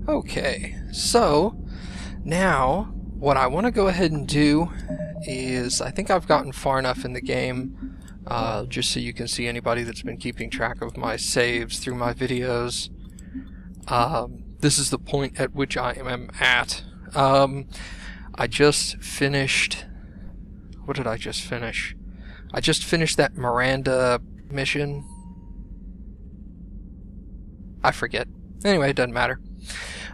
Okay, so now what I want to go ahead and do is, I think I've gotten far enough in the game, just so you can see anybody that's been keeping track of my saves through my videos. This is the point at which I am at. I just finished... What did I just finish? I just finished that Miranda mission. I forget. Anyway, it doesn't matter.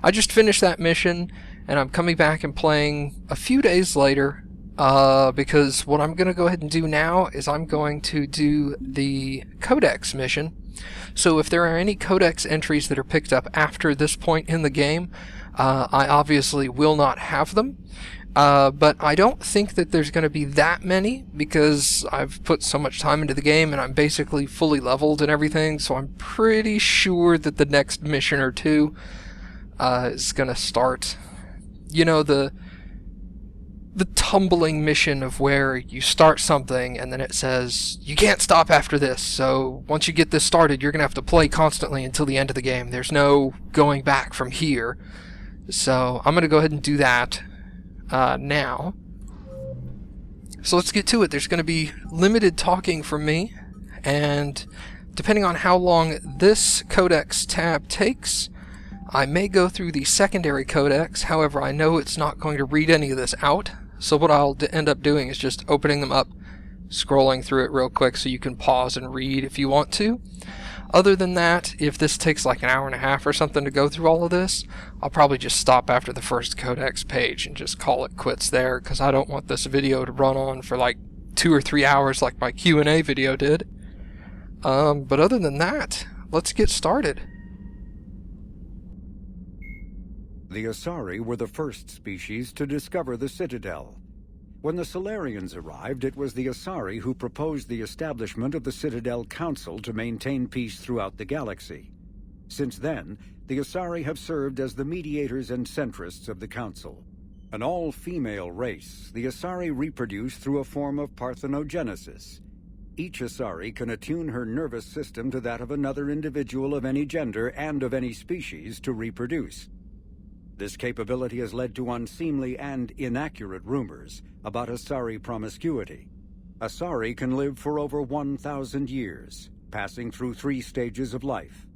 I just finished that mission, and I'm coming back and playing a few days later, because what I'm going to go ahead and do now is I'm going to do the Codex mission. So if there are any Codex entries that are picked up after this point in the game, I obviously will not have them. But I don't think that there's going to be that many, because I've put so much time into the game and I'm basically fully leveled and everything, so I'm pretty sure that the next mission or two is going to start, you know, the tumbling mission of where you start something and then it says, you can't stop after this, so once you get this started, you're going to have to play constantly until the end of the game. There's no going back from here. So I'm going to go ahead and do that now. So let's get to it. There's going to be limited talking from me, and depending on how long this Codex tab takes, I may go through the secondary Codex. However, I know it's not going to read any of this out, so what I'll end up doing is just opening them up, scrolling through it real quick so you can pause and read if you want to. Other than that, if this takes like an hour and a half or something to go through all of this, I'll probably just stop after the first Codex page and just call it quits there, because I don't want this video to run on for like 2 or 3 hours like my Q&A video did. But other than that, let's get started. The Asari were the first species to discover the Citadel. When the Solarians arrived, it was the Asari who proposed the establishment of the Citadel Council to maintain peace throughout the galaxy. Since then, the Asari have served as the mediators and centrists of the Council. An all-female race, the Asari reproduce through a form of parthenogenesis. Each Asari can attune her nervous system to that of another individual of any gender and of any species to reproduce. This capability has led to unseemly and inaccurate rumors about Asari promiscuity. Asari can live for over 1,000 years, passing through 3 stages of life.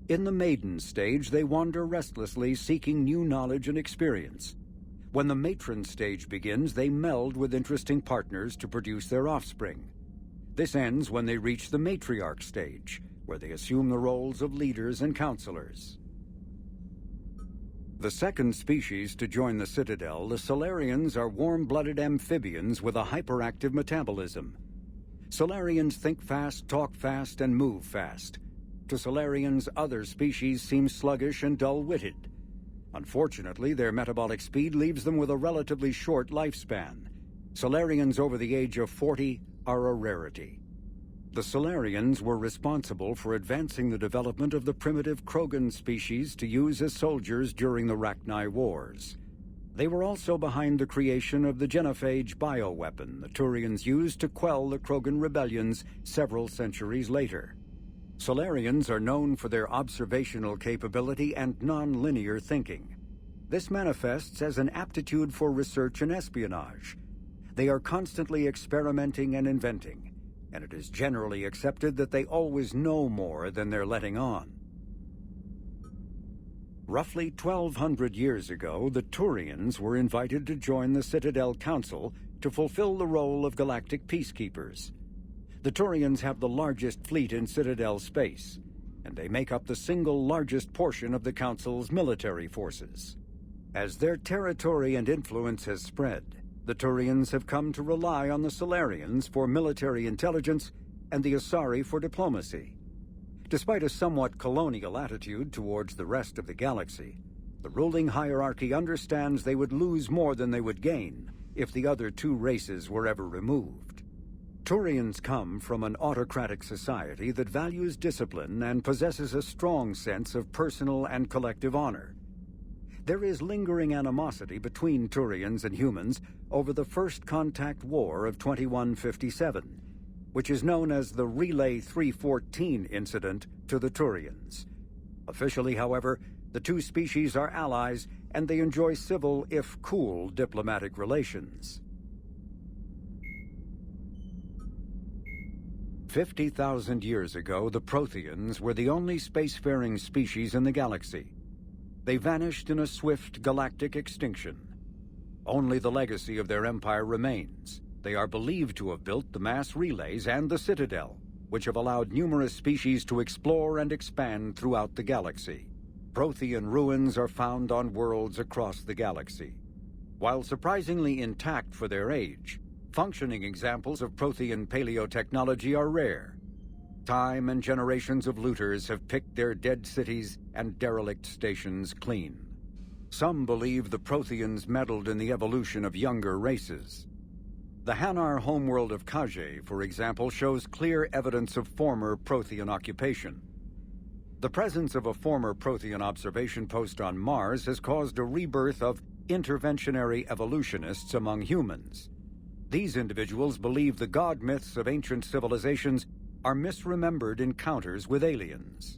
In the maiden stage, they wander restlessly, seeking new knowledge and experience. When the matron stage begins, they meld with interesting partners to produce their offspring. This ends when they reach the matriarch stage, where they assume the roles of leaders and counselors. The second species to join the Citadel, the Solarians, are warm-blooded amphibians with a hyperactive metabolism. Solarians think fast, talk fast, and move fast. To Solarians, other species seem sluggish and dull-witted. Unfortunately, their metabolic speed leaves them with a relatively short lifespan. Solarians over the age of 40 are a rarity. The Solarians were responsible for advancing the development of the primitive Krogan species to use as soldiers during the Rachni Wars. They were also behind the creation of the genophage bioweapon the Turians used to quell the Krogan rebellions several centuries later. Solarians are known for their observational capability and non-linear thinking. This manifests as an aptitude for research and espionage. They are constantly experimenting and inventing, and it is generally accepted that they always know more than they're letting on. Roughly 1,200 years ago, the Turians were invited to join the Citadel Council to fulfill the role of galactic peacekeepers. The Turians have the largest fleet in Citadel space, and they make up the single largest portion of the Council's military forces. As their territory and influence has spread, the Turians have come to rely on the Solarians for military intelligence and the Asari for diplomacy. Despite a somewhat colonial attitude towards the rest of the galaxy, the ruling hierarchy understands they would lose more than they would gain if the other 2 races were ever removed. Turians come from an autocratic society that values discipline and possesses a strong sense of personal and collective honor. There is lingering animosity between Turians and humans over the First Contact War of 2157, which is known as the Relay 314 incident to the Turians. Officially, however, The two species are allies, and they enjoy civil, if cool, diplomatic relations. 50,000 years ago, the Protheans were the only spacefaring species in the galaxy. They vanished in a swift galactic extinction. Only the legacy of their empire remains. They are believed to have built the mass relays and the Citadel, which have allowed numerous species to explore and expand throughout the galaxy. Prothean ruins are found on worlds across the galaxy. While surprisingly intact for their age, functioning examples of Prothean paleotechnology are rare. Time and generations of looters have picked their dead cities and derelict stations clean. Some believe the Protheans meddled in the evolution of younger races. The Hanar homeworld of Kaje, for example, shows clear evidence of former Prothean occupation. The presence of a former Prothean observation post on Mars has caused a rebirth of interventionary evolutionists among humans. These individuals believe the god myths of ancient civilizations are misremembered encounters with aliens.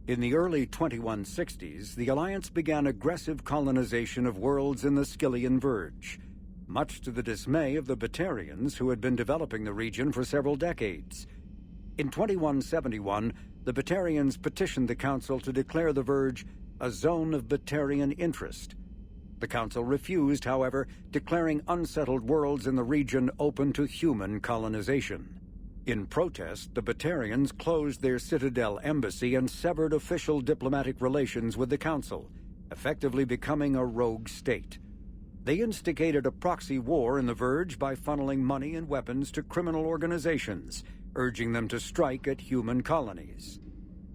In the early 2160s, the Alliance began aggressive colonization of worlds in the Skyllian Verge, much to the dismay of the Batarians, who had been developing the region for several decades. In 2171, the Batarians petitioned the Council to declare the Verge a zone of Batarian interest. The Council refused, however, declaring unsettled worlds in the region open to human colonization. In protest, the Batarians closed their Citadel embassy and severed official diplomatic relations with the Council, effectively becoming a rogue state. They instigated a proxy war in the Verge by funneling money and weapons to criminal organizations, urging them to strike at human colonies.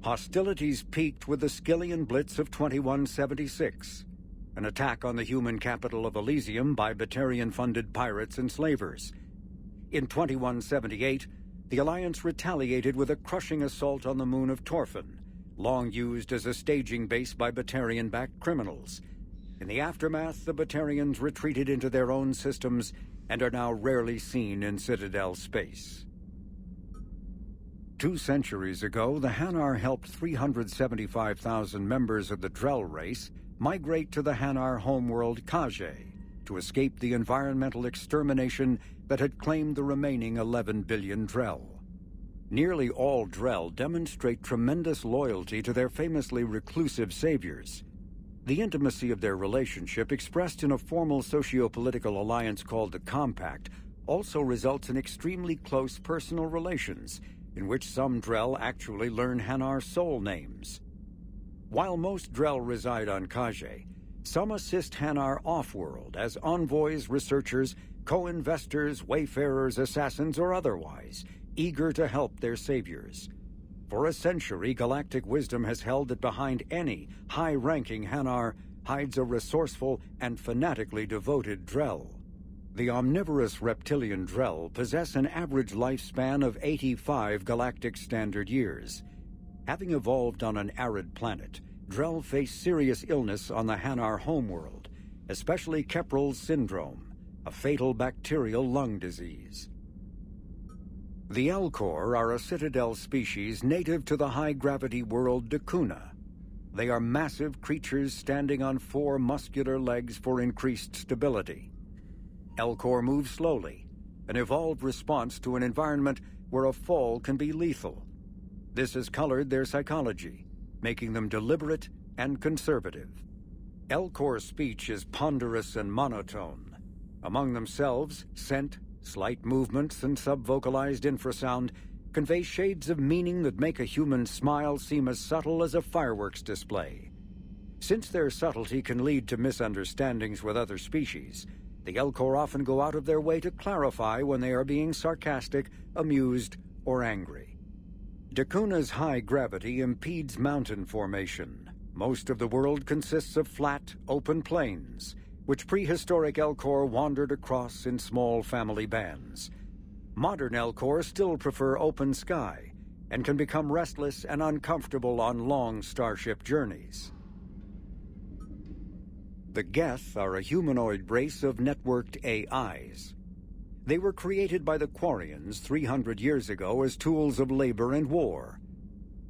Hostilities peaked with the Skyllian Blitz of 2176, an attack on the human capital of Elysium by Batarian-funded pirates and slavers. In 2178, the Alliance retaliated with a crushing assault on the moon of Torfan, long used as a staging base by Batarian-backed criminals. In the aftermath, the Batarians retreated into their own systems and are now rarely seen in Citadel space. 2 centuries ago, the Hanar helped 375,000 members of the Drell race migrate to the Hanar homeworld Kaje to escape the environmental extermination that had claimed the remaining 11 billion Drell. Nearly all Drell demonstrate tremendous loyalty to their famously reclusive saviors. The intimacy of their relationship, expressed in a formal socio-political alliance called the Compact, also results in extremely close personal relations, in which some Drell actually learn Hanar soul names. While most Drell reside on Kaje, some assist Hanar off-world as envoys, researchers, co-investors, wayfarers, assassins, or otherwise, eager to help their saviors. For a century, galactic wisdom has held that behind any high-ranking Hanar hides a resourceful and fanatically devoted Drell. The omnivorous reptilian Drell possess an average lifespan of 85 galactic standard years. Having evolved on an arid planet, Drell face serious illness on the Hanar homeworld, especially Kepral's syndrome, a fatal bacterial lung disease. The Elcor are a Citadel species native to the high-gravity world Dakuna. They are massive creatures standing on 4 muscular legs for increased stability. Elcor move slowly, an evolved response to an environment where a fall can be lethal. This has colored their psychology, making them deliberate and conservative. Elcor's speech is ponderous and monotone. Among themselves, scent, slight movements, and sub-vocalized infrasound convey shades of meaning that make a human smile seem as subtle as a fireworks display. Since their subtlety can lead to misunderstandings with other species, the Elcor often go out of their way to clarify when they are being sarcastic, amused, or angry. Dakuna's high gravity impedes mountain formation. Most of the world consists of flat, open plains, which prehistoric Elcor wandered across in small family bands. Modern Elcor still prefer open sky, and can become restless and uncomfortable on long starship journeys. The Geth are a humanoid race of networked AIs. They were created by the Quarians 300 years ago as tools of labor and war.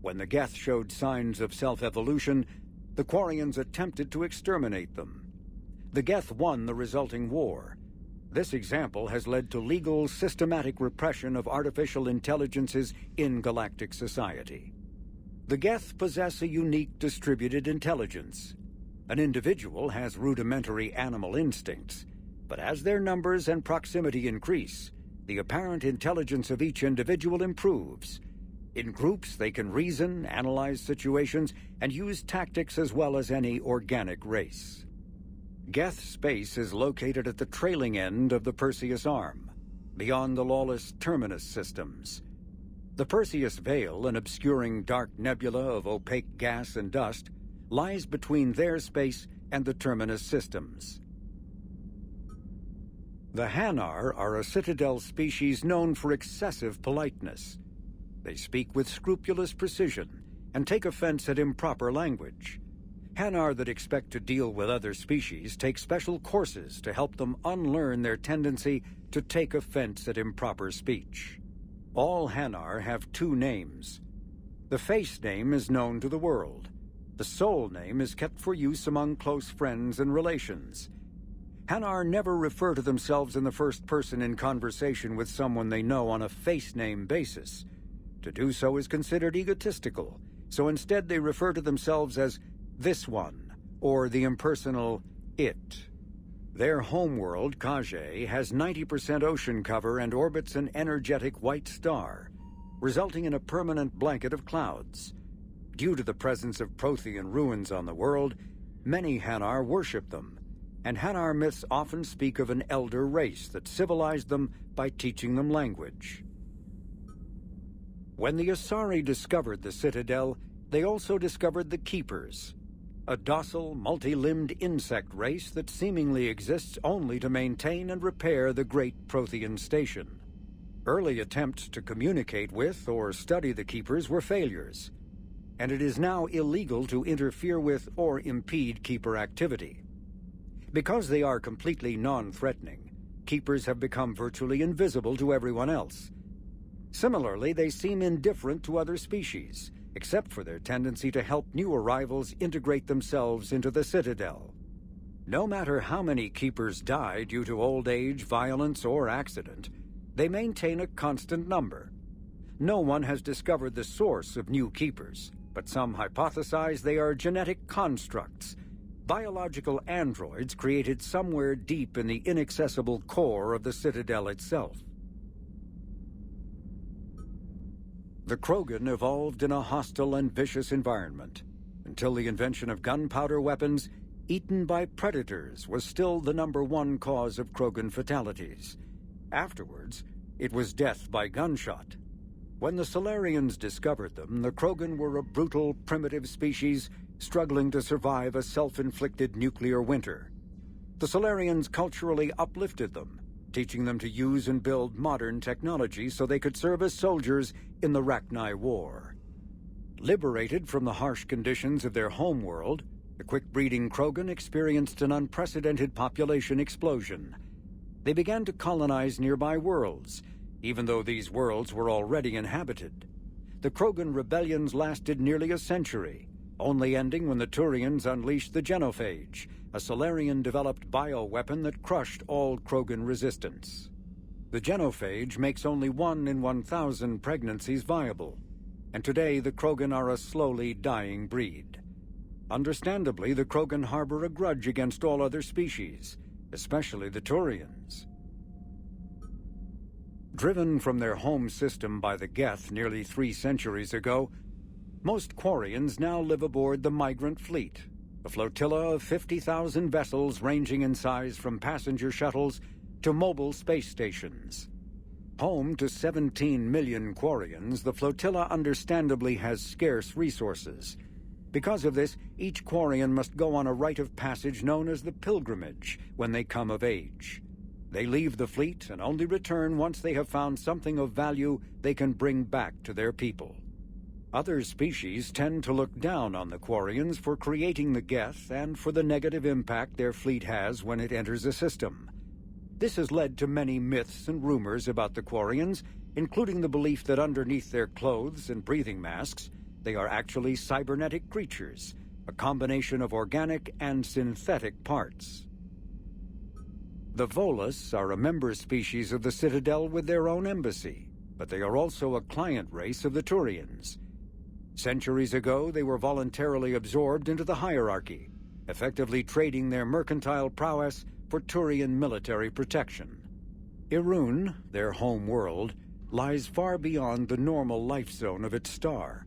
When the Geth showed signs of self-evolution, the Quarians attempted to exterminate them. The Geth won the resulting war. This example has led to legal, systematic repression of artificial intelligences in galactic society. The Geth possess a unique distributed intelligence. An individual has rudimentary animal instincts, but as their numbers and proximity increase, the apparent intelligence of each individual improves. In groups, they can reason, analyze situations, and use tactics as well as any organic race. Geth space is located at the trailing end of the Perseus Arm, beyond the lawless Terminus systems. The Perseus Veil, an obscuring dark nebula of opaque gas and dust, lies between their space and the Terminus systems. The Hanar are a Citadel species known for excessive politeness. They speak with scrupulous precision and take offense at improper language. Hanar that expect to deal with other species take special courses to help them unlearn their tendency to take offense at improper speech. All Hanar have two names. The face name is known to the world. The soul name is kept for use among close friends and relations. Hanar never refer to themselves in the first person in conversation with someone they know on a face name basis. To do so is considered egotistical, so instead they refer to themselves as this one, or the impersonal it. Their homeworld, Kage, has 90% ocean cover and orbits an energetic white star, resulting in a permanent blanket of clouds. Due to the presence of Prothean ruins on the world, many Hanar worship them, and Hanar myths often speak of an elder race that civilized them by teaching them language. When the Asari discovered the Citadel, they also discovered the Keepers, a docile, multi-limbed insect race that seemingly exists only to maintain and repair the great Prothean station. Early attempts to communicate with or study the Keepers were failures, and it is now illegal to interfere with or impede Keeper activity. Because they are completely non-threatening, Keepers have become virtually invisible to everyone else. Similarly, they seem indifferent to other species, except for their tendency to help new arrivals integrate themselves into the Citadel. No matter how many Keepers die due to old age, violence, or accident, they maintain a constant number. No one has discovered the source of new Keepers, but some hypothesize they are genetic constructs, biological androids created somewhere deep in the inaccessible core of the Citadel itself. The Krogan evolved in a hostile and vicious environment. Until the invention of gunpowder weapons, eaten by predators was still the #1 cause of Krogan fatalities. Afterwards, it was death by gunshot. When the Solarians discovered them, the Krogan were a brutal, primitive species struggling to survive a self-inflicted nuclear winter. The Solarians culturally uplifted them, teaching them to use and build modern technology so they could serve as soldiers in the Rachni War. Liberated from the harsh conditions of their homeworld, the quick-breeding Krogan experienced an unprecedented population explosion. They began to colonize nearby worlds, even though these worlds were already inhabited. The Krogan rebellions lasted nearly a century, only ending when the Turians unleashed the Genophage, a Solarian-developed bioweapon that crushed all Krogan resistance. The Genophage makes only 1 in 1,000 pregnancies viable, and today the Krogan are a slowly dying breed. Understandably, the Krogan harbor a grudge against all other species, especially the Turians. Driven from their home system by the Geth nearly 3 centuries ago, most Quarians now live aboard the Migrant Fleet, a flotilla of 50,000 vessels ranging in size from passenger shuttles to mobile space stations. Home to 17 million Quarians, the flotilla understandably has scarce resources. Because of this, each Quarian must go on a rite of passage known as the Pilgrimage when they come of age. They leave the fleet and only return once they have found something of value they can bring back to their people. Other species tend to look down on the Quarians for creating the Geth and for the negative impact their fleet has when it enters a system. This has led to many myths and rumors about the Quarians, including the belief that underneath their clothes and breathing masks, They are actually cybernetic creatures, a combination of organic and synthetic parts. The Volus are a member species of the Citadel with their own embassy, but they are also a client race of the Turians. Centuries ago, they were voluntarily absorbed into the hierarchy, effectively trading their mercantile prowess for Turian military protection. Irun, their home world, lies far beyond the normal life zone of its star.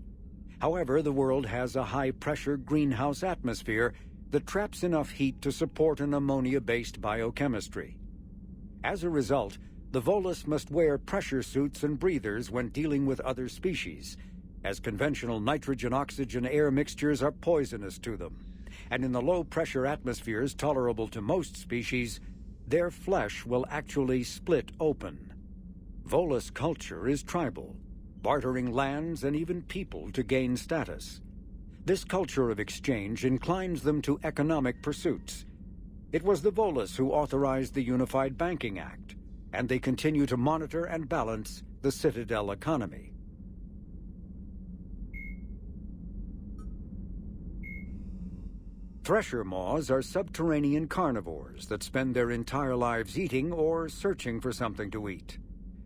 However, the world has a high-pressure greenhouse atmosphere that traps enough heat to support an ammonia-based biochemistry. As a result, the Volus must wear pressure suits and breathers when dealing with other species, as conventional nitrogen-oxygen air mixtures are poisonous to them, and in the low-pressure atmospheres tolerable to most species, their flesh will actually split open. Volus culture is tribal, bartering lands and even people to gain status. This culture of exchange inclines them to economic pursuits. It was the Volus who authorized the Unified Banking Act, and they continue to monitor and balance the Citadel economy. Thresher maws are subterranean carnivores that spend their entire lives eating or searching for something to eat.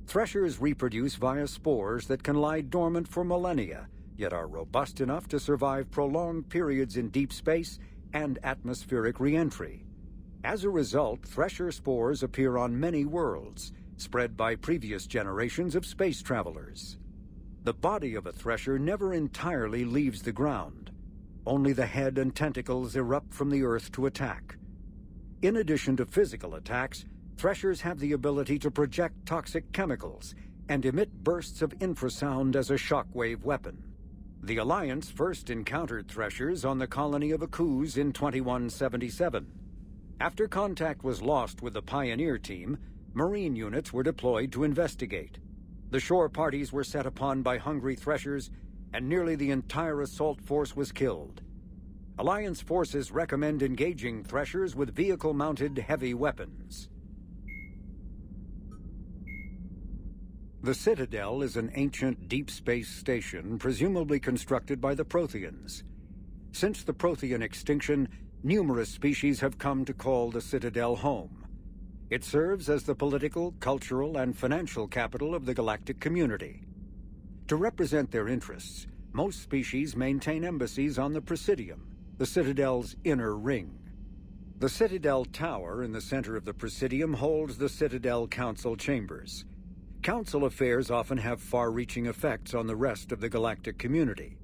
Threshers reproduce via spores that can lie dormant for millennia, yet are robust enough to survive prolonged periods in deep space and atmospheric re-entry. As a result, thresher spores appear on many worlds, spread by previous generations of space travelers. The body of a thresher never entirely leaves the ground. Only the head and tentacles erupt from the earth to attack. In addition to physical attacks, threshers have the ability to project toxic chemicals and emit bursts of infrasound as a shockwave weapon. The Alliance first encountered threshers on the colony of Akuz in 2177. After contact was lost with the Pioneer team, Marine units were deployed to investigate. The shore parties were set upon by hungry threshers, and nearly the entire assault force was killed. Alliance forces recommend engaging threshers with vehicle-mounted heavy weapons. The Citadel is an ancient deep space station presumably constructed by the Protheans. Since the Prothean extinction, numerous species have come to call the Citadel home. It serves as the political, cultural, and financial capital of the galactic community. To represent their interests, most species maintain embassies on the Presidium, the Citadel's inner ring. The Citadel Tower in the center of the Presidium holds the Citadel Council chambers. Council affairs often have far-reaching effects on the rest of the galactic community.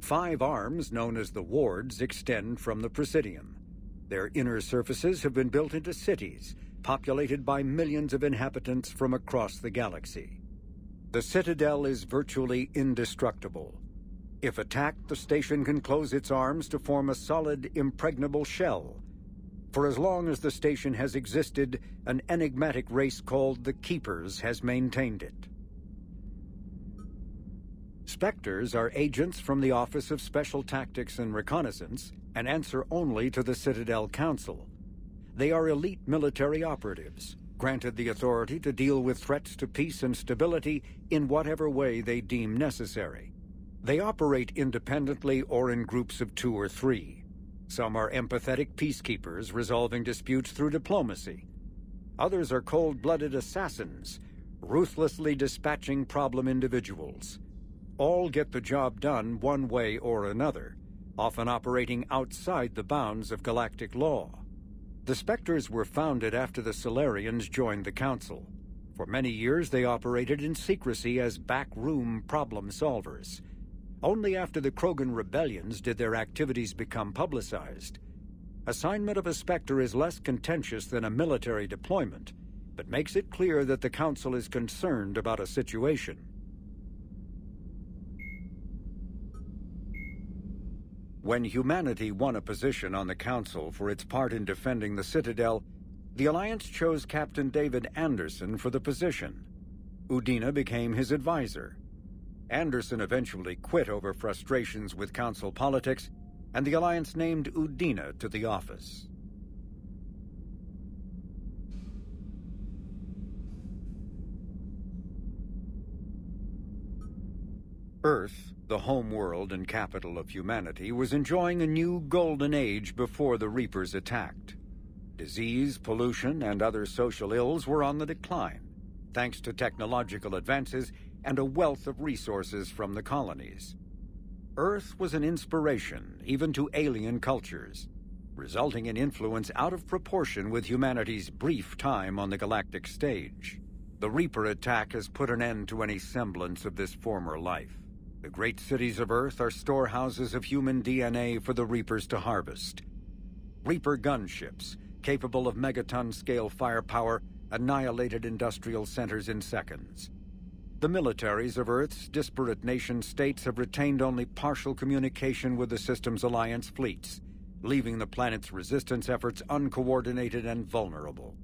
5 arms, known as the wards, extend from the Presidium. Their inner surfaces have been built into cities, populated by millions of inhabitants from across the galaxy. The Citadel is virtually indestructible. If attacked, the station can close its arms to form a solid, impregnable shell. For as long as the station has existed, an enigmatic race called the Keepers has maintained it. Spectres are agents from the Office of Special Tactics and Reconnaissance and answer only to the Citadel Council. They are elite military operatives, granted the authority to deal with threats to peace and stability in whatever way they deem necessary. They operate independently or in groups of 2 or 3. Some are empathetic peacekeepers resolving disputes through diplomacy. Others are cold-blooded assassins, ruthlessly dispatching problem individuals. All get the job done one way or another, often operating outside the bounds of galactic law. The Spectres were founded after the Solarians joined the Council. For many years they operated in secrecy as backroom problem solvers. Only after the Krogan rebellions did their activities become publicized. Assignment of a Spectre is less contentious than a military deployment, but makes it clear that the Council is concerned about a situation. When humanity won a position on the Council for its part in defending the Citadel, the Alliance chose Captain David Anderson for the position. Udina became his advisor. Anderson eventually quit over frustrations with Council politics, and the Alliance named Udina to the office. Earth, the home world and capital of humanity, was enjoying a new golden age before the Reapers attacked. Disease, pollution, and other social ills were on the decline, thanks to technological advances and a wealth of resources from the colonies. Earth was an inspiration even to alien cultures, resulting in influence out of proportion with humanity's brief time on the galactic stage. The Reaper attack has put an end to any semblance of this former life. The great cities of Earth are storehouses of human DNA for the Reapers to harvest. Reaper gunships, capable of megaton-scale firepower, annihilated industrial centers in seconds. The militaries of Earth's disparate nation-states have retained only partial communication with the Systems Alliance fleets, leaving the planet's resistance efforts uncoordinated and vulnerable.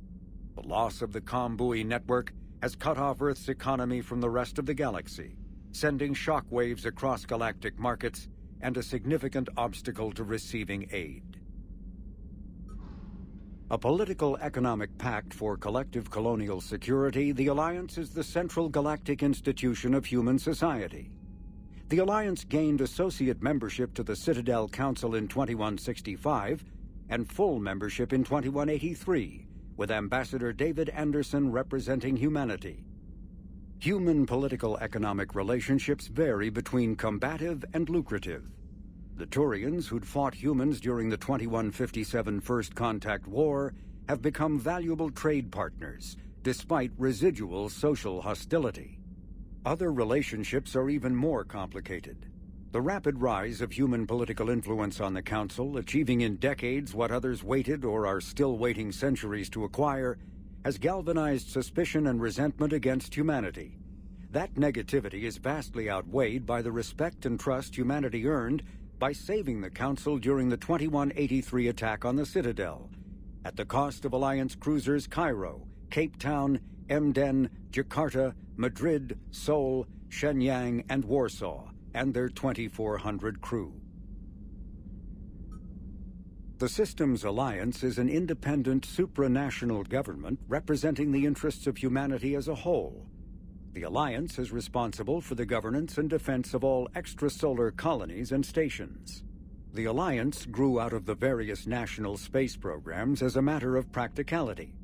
The loss of the comm buoy network has cut off Earth's economy from the rest of the galaxy, sending shockwaves across galactic markets and a significant obstacle to receiving aid. A political economic pact for collective colonial security, the Alliance is the central galactic institution of human society. The Alliance gained associate membership to the Citadel Council in 2165 and full membership in 2183, with Ambassador David Anderson representing humanity. Human political-economic relationships vary between combative and lucrative. The Turians, who'd fought humans during the 2157 First Contact War, have become valuable trade partners, despite residual social hostility. Other relationships are even more complicated. The rapid rise of human political influence on the Council, achieving in decades what others waited or are still waiting centuries to acquire, has galvanized suspicion and resentment against humanity. That negativity is vastly outweighed by the respect and trust humanity earned by saving the Council during the 2183 attack on the Citadel, at the cost of Alliance cruisers Cairo, Cape Town, Emden, Jakarta, Madrid, Seoul, Shenyang, and Warsaw, and their 2,400 crew. The Systems Alliance is an independent supranational government representing the interests of humanity as a whole. The Alliance is responsible for the governance and defense of all extrasolar colonies and stations. The Alliance grew out of the various national space programs as a matter of practicality.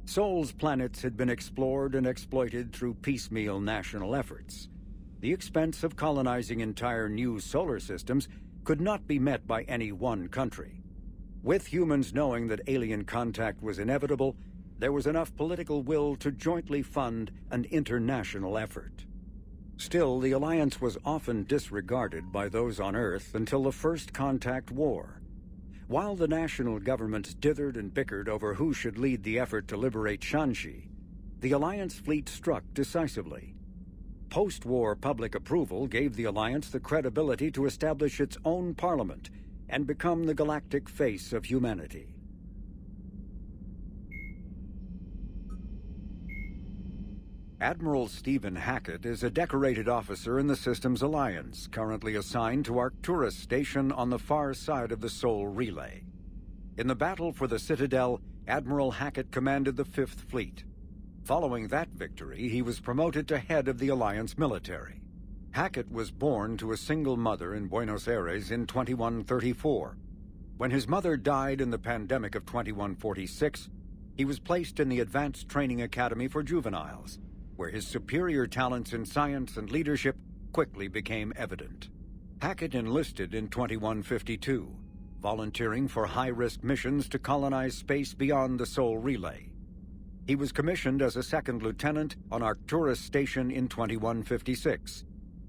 Sol's planets had been explored and exploited through piecemeal national efforts. The expense of colonizing entire new solar systems could not be met by any one country. With humans knowing that alien contact was inevitable, there was enough political will to jointly fund an international effort. Still, the Alliance was often disregarded by those on Earth until the First Contact War. While the national governments dithered and bickered over who should lead the effort to liberate Shanxi, the Alliance fleet struck decisively. Post-war public approval gave the Alliance the credibility to establish its own parliament and become the galactic face of humanity. Admiral Stephen Hackett is a decorated officer in the Systems Alliance, currently assigned to Arcturus Station on the far side of the Sol Relay. In the battle for the Citadel, Admiral Hackett commanded the Fifth Fleet. Following that victory, he was promoted to head of the Alliance military. Hackett was born to a single mother in Buenos Aires in 2134. When his mother died in the pandemic of 2146, he was placed in the Advanced Training Academy for Juveniles, where his superior talents in science and leadership quickly became evident. Hackett enlisted in 2152, volunteering for high-risk missions to colonize space beyond the Sol Relay. He was commissioned as a second lieutenant on Arcturus Station in 2156,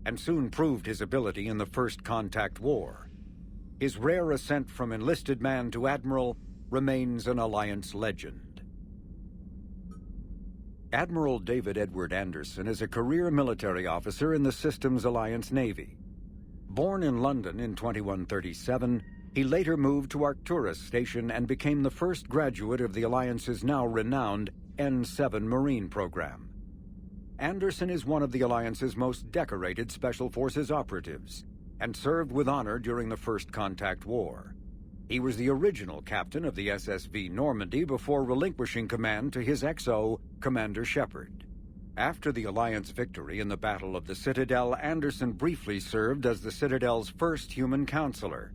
and soon proved his ability in the First Contact War. His rare ascent from enlisted man to admiral remains an Alliance legend. Admiral David Edward Anderson is a career military officer in the Systems Alliance Navy. Born in London in 2137, he later moved to Arcturus Station and became the first graduate of the Alliance's now renowned N7 Marine program. Anderson is one of the Alliance's most decorated Special Forces operatives and served with honor during the First Contact War. He was the original captain of the SSV Normandy before relinquishing command to his XO, Commander Shepard. After the Alliance victory in the Battle of the Citadel, Anderson briefly served as the Citadel's first human counselor.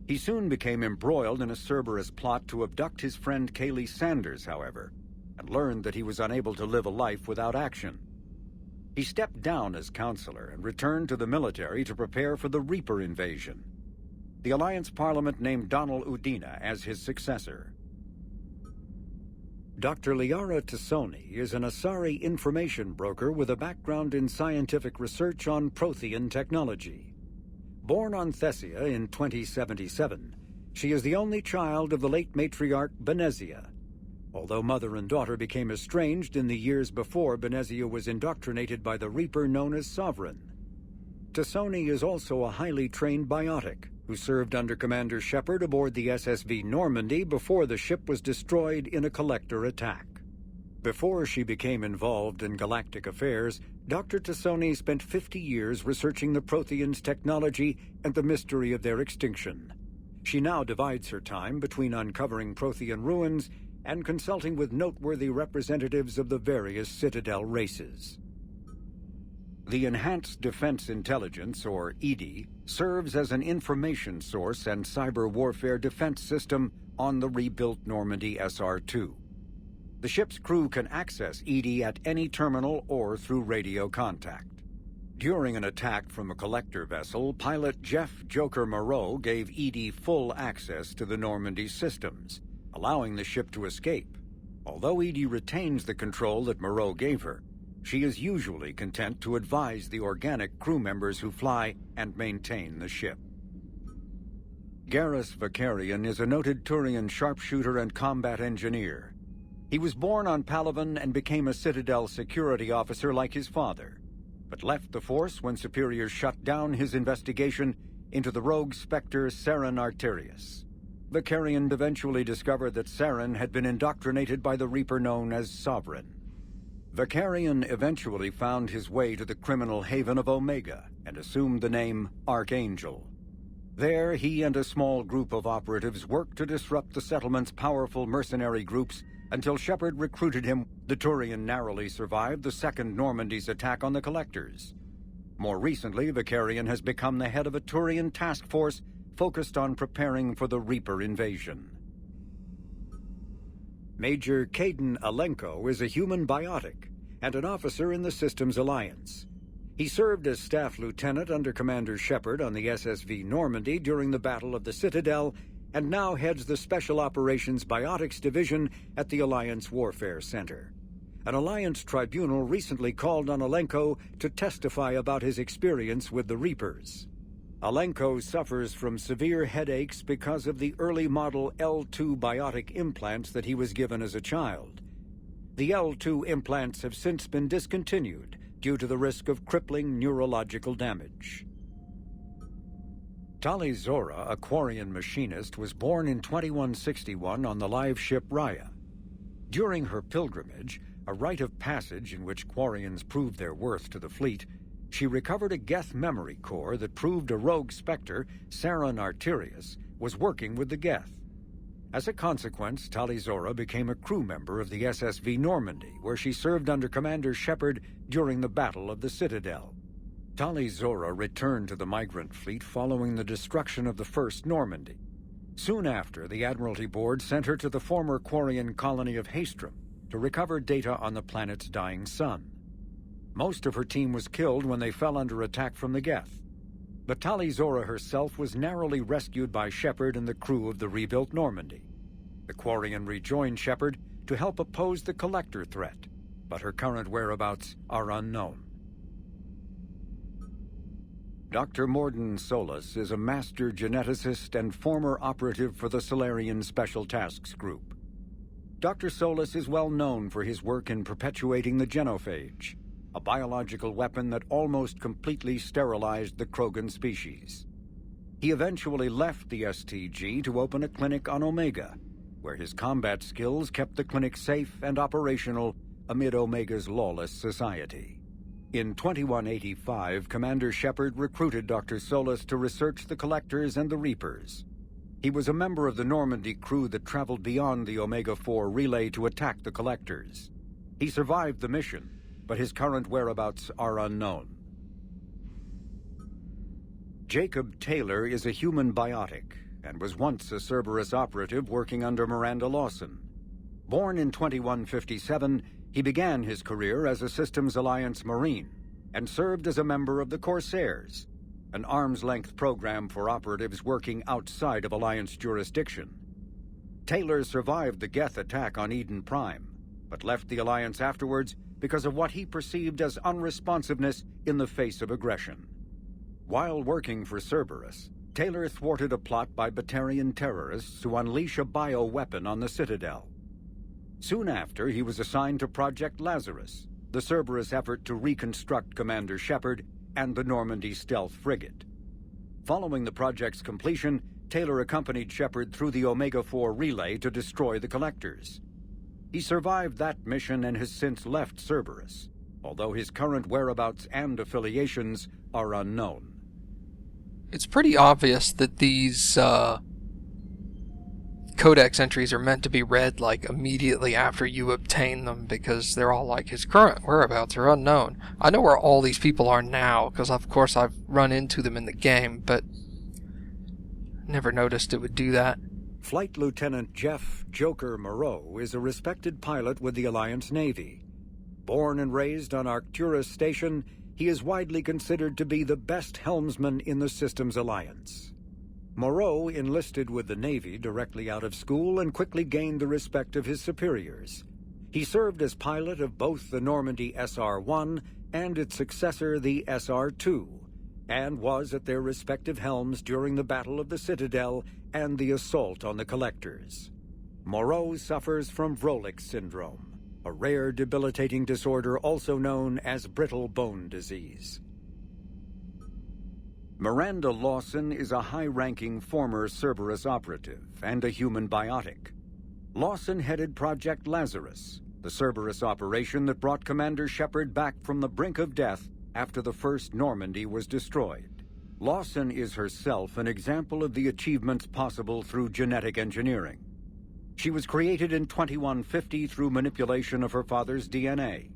He soon became embroiled in a Cerberus plot to abduct his friend Kaylee Sanders, however, and learned that he was unable to live a life without action. He stepped down as counselor and returned to the military to prepare for the Reaper invasion. The Alliance Parliament named Donald Udina as his successor. Dr. Liara Tassoni is an Asari information broker with a background in scientific research on Prothean technology. Born on Thessia in 2077, she is the only child of the late matriarch Benezia. Although mother and daughter became estranged in the years before Benezia was indoctrinated by the Reaper known as Sovereign. Tassoni is also a highly trained biotic who served under Commander Shepard aboard the SSV Normandy before the ship was destroyed in a collector attack. Before she became involved in galactic affairs, Dr. Tassoni spent 50 years researching the Protheans' technology and the mystery of their extinction. She now divides her time between uncovering Prothean ruins and consulting with noteworthy representatives of the various Citadel races. The Enhanced Defense Intelligence, or EDI, serves as an information source and cyber warfare defense system on the rebuilt Normandy SR-2. The ship's crew can access EDI at any terminal or through radio contact. During an attack from a collector vessel, pilot Jeff Joker Moreau gave EDI full access to the Normandy systems, allowing the ship to escape. Although EDI retains the control that Moreau gave her, she is usually content to advise the organic crew members who fly and maintain the ship. Garrus Vakarian is a noted Turian sharpshooter and combat engineer. He was born on Palaven and became a Citadel security officer like his father, but left the force when superiors shut down his investigation into the rogue specter Saren Arterius. Vakarian eventually discovered that Saren had been indoctrinated by the Reaper known as Sovereign. Vakarian eventually found his way to the criminal haven of Omega and assumed the name Archangel. There, he and a small group of operatives worked to disrupt the settlement's powerful mercenary groups until Shepard recruited him. The Turian narrowly survived the Second Normandy's attack on the Collectors. More recently, Vakarian has become the head of a Turian task force focused on preparing for the Reaper invasion. Major Caden Alenko is a human biotic and an officer in the Systems Alliance. He served as staff lieutenant under Commander Shepard on the SSV Normandy during the Battle of the Citadel and now heads the Special Operations Biotics Division at the Alliance Warfare Center. An Alliance tribunal recently called on Alenko to testify about his experience with the Reapers. Alenko suffers from severe headaches because of the early model L2 biotic implants that he was given as a child. The L2 implants have since been discontinued due to the risk of crippling neurological damage. Tali Zora, a Quarian machinist, was born in 2161 on the live ship Raya. During her pilgrimage, a rite of passage in which Quarians proved their worth to the fleet, she recovered a Geth memory core that proved a rogue specter, Saren Arterius, was working with the Geth. As a consequence, Tali Zora became a crew member of the SSV Normandy, where she served under Commander Shepard during the Battle of the Citadel. Tali Zora returned to the migrant fleet following the destruction of the First Normandy. Soon after, the Admiralty Board sent her to the former Quarian colony of Haestrom to recover data on the planet's dying sun. Most of her team was killed when they fell under attack from the Geth. But Tali Zora herself was narrowly rescued by Shepard and the crew of the rebuilt Normandy. The Quarian rejoined Shepard to help oppose the Collector threat, but her current whereabouts are unknown. Dr. Morden Solis is a master geneticist and former operative for the Solarian Special Tasks Group. Dr. Solis is well known for his work in perpetuating the genophage, a biological weapon that almost completely sterilized the Krogan species. He eventually left the STG to open a clinic on Omega, where his combat skills kept the clinic safe and operational amid Omega's lawless society. In 2185, Commander Shepard recruited Dr. Solis to research the Collectors and the Reapers. He was a member of the Normandy crew that traveled beyond the Omega-4 relay to attack the Collectors. He survived the mission, but his current whereabouts are unknown. Jacob Taylor is a human biotic and was once a Cerberus operative working under Miranda Lawson. Born in 2157, he began his career as a Systems Alliance Marine and served as a member of the Corsairs, an arm's-length program for operatives working outside of Alliance jurisdiction. Taylor survived the Geth attack on Eden Prime, but left the Alliance afterwards because of what he perceived as unresponsiveness in the face of aggression. While working for Cerberus, Taylor thwarted a plot by Batarian terrorists to unleash a bioweapon on the Citadel. Soon after, he was assigned to Project Lazarus, the Cerberus effort to reconstruct Commander Shepard and the Normandy stealth frigate. Following the project's completion, Taylor accompanied Shepard through the Omega-4 relay to destroy the Collectors. He survived that mission and has since left Cerberus, although his current whereabouts and affiliations are unknown. It's pretty obvious that these Codex entries are meant to be read like immediately after you obtain them, because they're all like, his current whereabouts are unknown. I know where all these people are now, because of course I've run into them in the game, but never noticed it would do that. Flight Lieutenant Jeff Joker Moreau is a respected pilot with the Alliance Navy. Born and raised on Arcturus Station, he is widely considered to be the best helmsman in the Systems Alliance. Moreau enlisted with the Navy directly out of school and quickly gained the respect of his superiors. He served as pilot of both the Normandy SR-1 and its successor, the SR-2, and was at their respective helms during the Battle of the Citadel and the assault on the Collectors. Moreau suffers from Vrolik syndrome, a rare debilitating disorder also known as brittle bone disease. Miranda Lawson is a high-ranking former Cerberus operative and a human biotic. Lawson headed Project Lazarus, the Cerberus operation that brought Commander Shepard back from the brink of death after the first Normandy was destroyed. Lawson is herself an example of the achievements possible through genetic engineering. She was created in 2150 through manipulation of her father's DNA.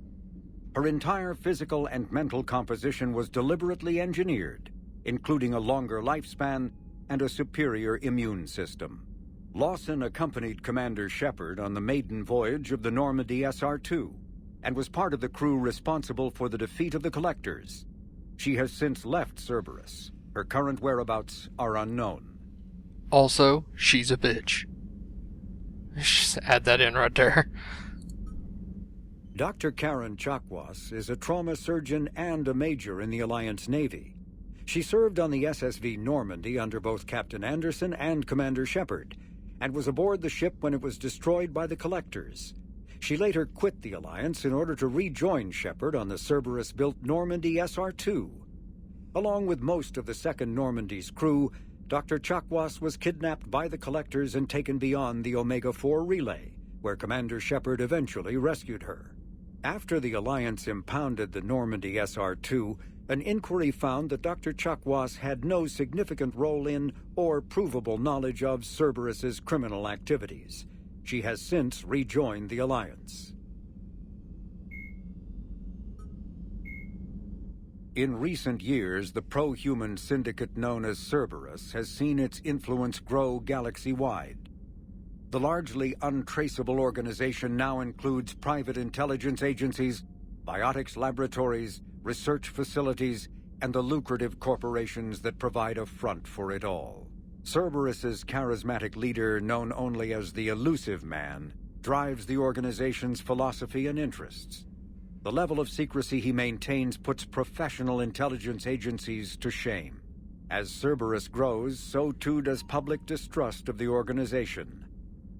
Her entire physical and mental composition was deliberately engineered, including a longer lifespan and a superior immune system. Lawson accompanied Commander Shepard on the maiden voyage of the Normandy SR-2 and was part of the crew responsible for the defeat of the Collectors. She has since left Cerberus. Her current whereabouts are unknown. Also, she's a bitch. Just add that in right there. Dr. Karen Chakwas is a trauma surgeon and a major in the Alliance Navy. She served on the SSV Normandy under both Captain Anderson and Commander Shepard, and was aboard the ship when it was destroyed by the Collectors. She later quit the Alliance in order to rejoin Shepard on the Cerberus-built Normandy SR-2. Along with most of the Second Normandy's crew, Dr. Chakwas was kidnapped by the Collectors and taken beyond the Omega-4 relay, where Commander Shepard eventually rescued her. After the Alliance impounded the Normandy SR-2, an inquiry found that Dr. Chakwas had no significant role in or provable knowledge of Cerberus's criminal activities. She has since rejoined the Alliance. In recent years, the pro-human syndicate known as Cerberus has seen its influence grow galaxy-wide. The largely untraceable organization now includes private intelligence agencies, biotics laboratories, research facilities, and the lucrative corporations that provide a front for it all. Cerberus's charismatic leader, known only as the Elusive Man, drives the organization's philosophy and interests. The level of secrecy he maintains puts professional intelligence agencies to shame. As Cerberus grows, so too does public distrust of the organization.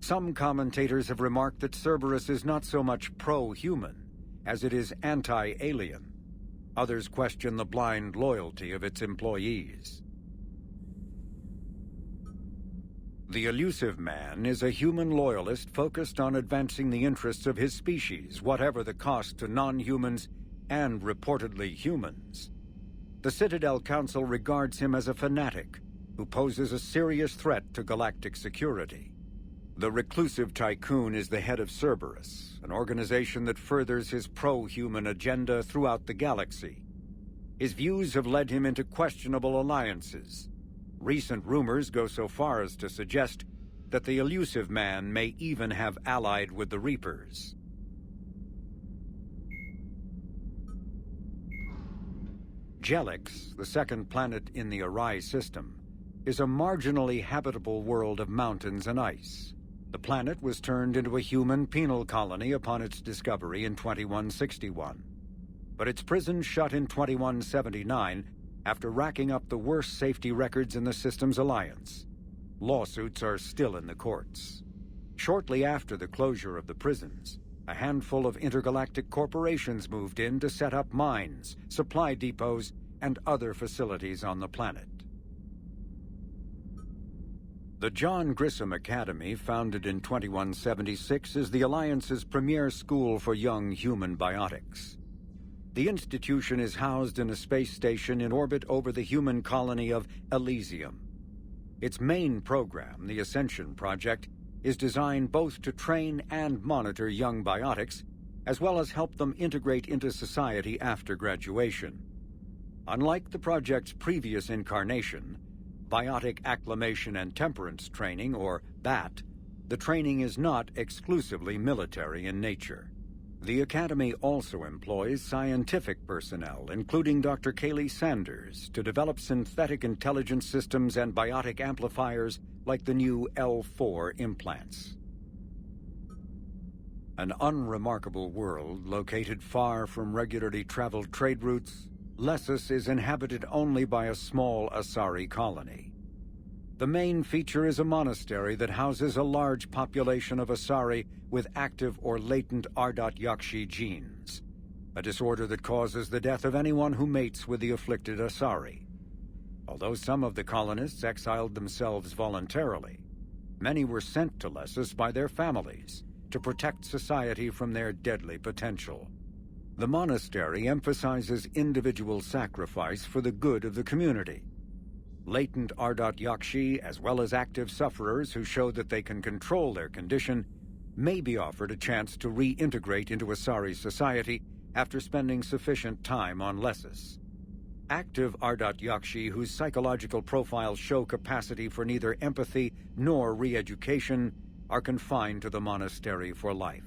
Some commentators have remarked that Cerberus is not so much pro-human as it is anti-alien. Others question the blind loyalty of its employees. The Elusive Man is a human loyalist focused on advancing the interests of his species, whatever the cost to non-humans and reportedly humans. The Citadel Council regards him as a fanatic who poses a serious threat to galactic security. The reclusive tycoon is the head of Cerberus, an organization that furthers his pro-human agenda throughout the galaxy. His views have led him into questionable alliances. Recent rumors go so far as to suggest that the elusive man may even have allied with the Reapers. Jelix, the second planet in the Arai system, is a marginally habitable world of mountains and ice. The planet was turned into a human penal colony upon its discovery in 2161. But its prison shut in 2179 after racking up the worst safety records in the system's alliance. Lawsuits are still in the courts. Shortly after the closure of the prisons, a handful of intergalactic corporations moved in to set up mines, supply depots, and other facilities on the planet. The John Grissom Academy, founded in 2176, is the Alliance's premier school for young human biotics. The institution is housed in a space station in orbit over the human colony of Elysium. Its main program, the Ascension Project, is designed both to train and monitor young biotics, as well as help them integrate into society after graduation. Unlike the project's previous incarnation, Biotic Acclimation and Temperance Training, or BAT, the training is not exclusively military in nature. The Academy also employs scientific personnel, including Dr. Kaylee Sanders, to develop synthetic intelligence systems and biotic amplifiers like the new L4 implants. An unremarkable world located far from regularly traveled trade routes, Lessus is inhabited only by a small Asari colony. The main feature is a monastery that houses a large population of Asari with active or latent Ardot-Yakshi genes, a disorder that causes the death of anyone who mates with the afflicted Asari. Although some of the colonists exiled themselves voluntarily, many were sent to Lessus by their families to protect society from their deadly potential. The monastery emphasizes individual sacrifice for the good of the community. Latent Ardot-Yakshi, as well as active sufferers who show that they can control their condition, may be offered a chance to reintegrate into Asari society after spending sufficient time on Lessus. Active Ardot-Yakshi whose psychological profiles show capacity for neither empathy nor re-education are confined to the monastery for life.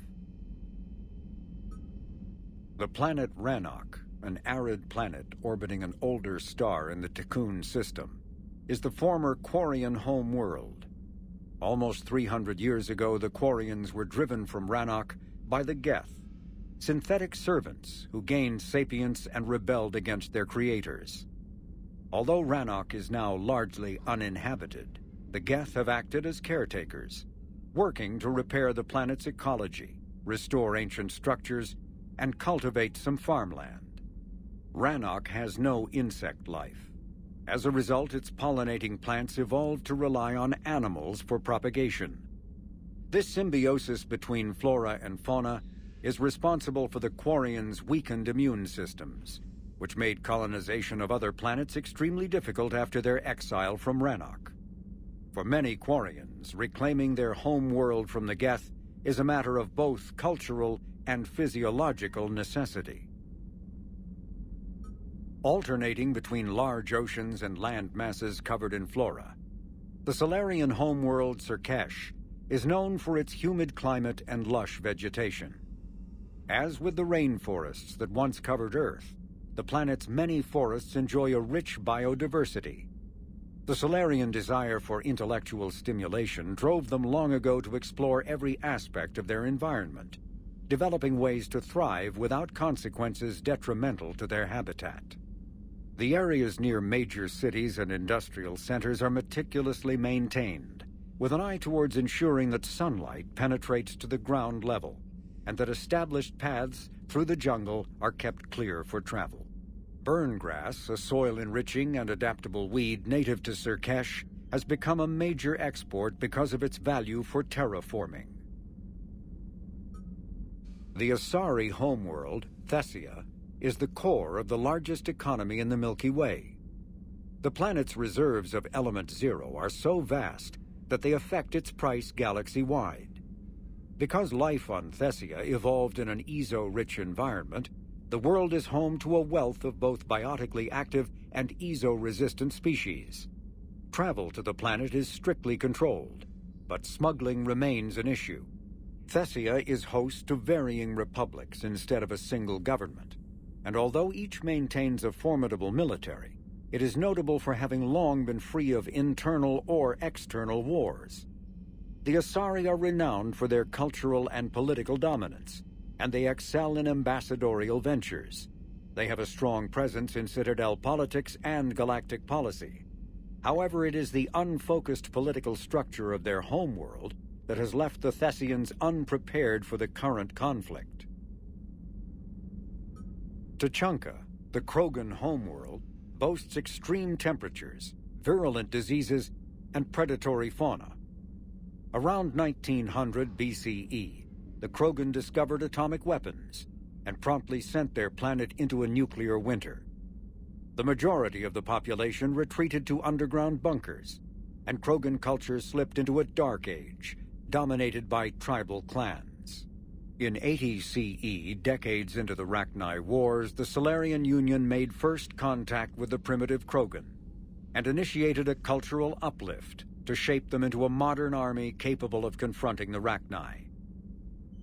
The planet Rannoch, an arid planet orbiting an older star in the Tikkun system, is the former Quarian home world. Almost 300 years ago, the Quarians were driven from Rannoch by the Geth, synthetic servants who gained sapience and rebelled against their creators. Although Rannoch is now largely uninhabited, the Geth have acted as caretakers, working to repair the planet's ecology, restore ancient structures, and cultivate some farmland. Rannoch has no insect life. As a result, its pollinating plants evolved to rely on animals for propagation. This symbiosis between flora and fauna is responsible for the Quarians' weakened immune systems, which made colonization of other planets extremely difficult after their exile from Rannoch. For many Quarians, reclaiming their home world from the Geth is a matter of both cultural and physiological necessity. Alternating between large oceans and land masses covered in flora, the Solarian homeworld Surkesh is known for its humid climate and lush vegetation. As with the rainforests that once covered Earth, the planet's many forests enjoy a rich biodiversity. The Solarian desire for intellectual stimulation drove them long ago to explore every aspect of their environment, developing ways to thrive without consequences detrimental to their habitat. The areas near major cities and industrial centers are meticulously maintained, with an eye towards ensuring that sunlight penetrates to the ground level, and that established paths through the jungle are kept clear for travel. Burngrass, a soil-enriching and adaptable weed native to Surkesh, has become a major export because of its value for terraforming. The Asari homeworld, Thessia, is the core of the largest economy in the Milky Way. The planet's reserves of Element Zero are so vast that they affect its price galaxy-wide. Because life on Thessia evolved in an EZO-rich environment, the world is home to a wealth of both biotically active and EZO-resistant species. Travel to the planet is strictly controlled, but smuggling remains an issue. Thessia is host to varying republics instead of a single government, and although each maintains a formidable military, it is notable for having long been free of internal or external wars. The Asari are renowned for their cultural and political dominance, and they excel in ambassadorial ventures. They have a strong presence in Citadel politics and galactic policy. However, it is the unfocused political structure of their homeworld that has left the Thessians unprepared for the current conflict. Tuchanka, the Krogan homeworld, boasts extreme temperatures, virulent diseases, and predatory fauna. Around 1900 BCE, the Krogan discovered atomic weapons and promptly sent their planet into a nuclear winter. The majority of the population retreated to underground bunkers, and Krogan culture slipped into a dark age, dominated by tribal clans. In 80 CE, decades into the Rachni Wars, the Solarian Union made first contact with the primitive Krogan and initiated a cultural uplift to shape them into a modern army capable of confronting the Rachni.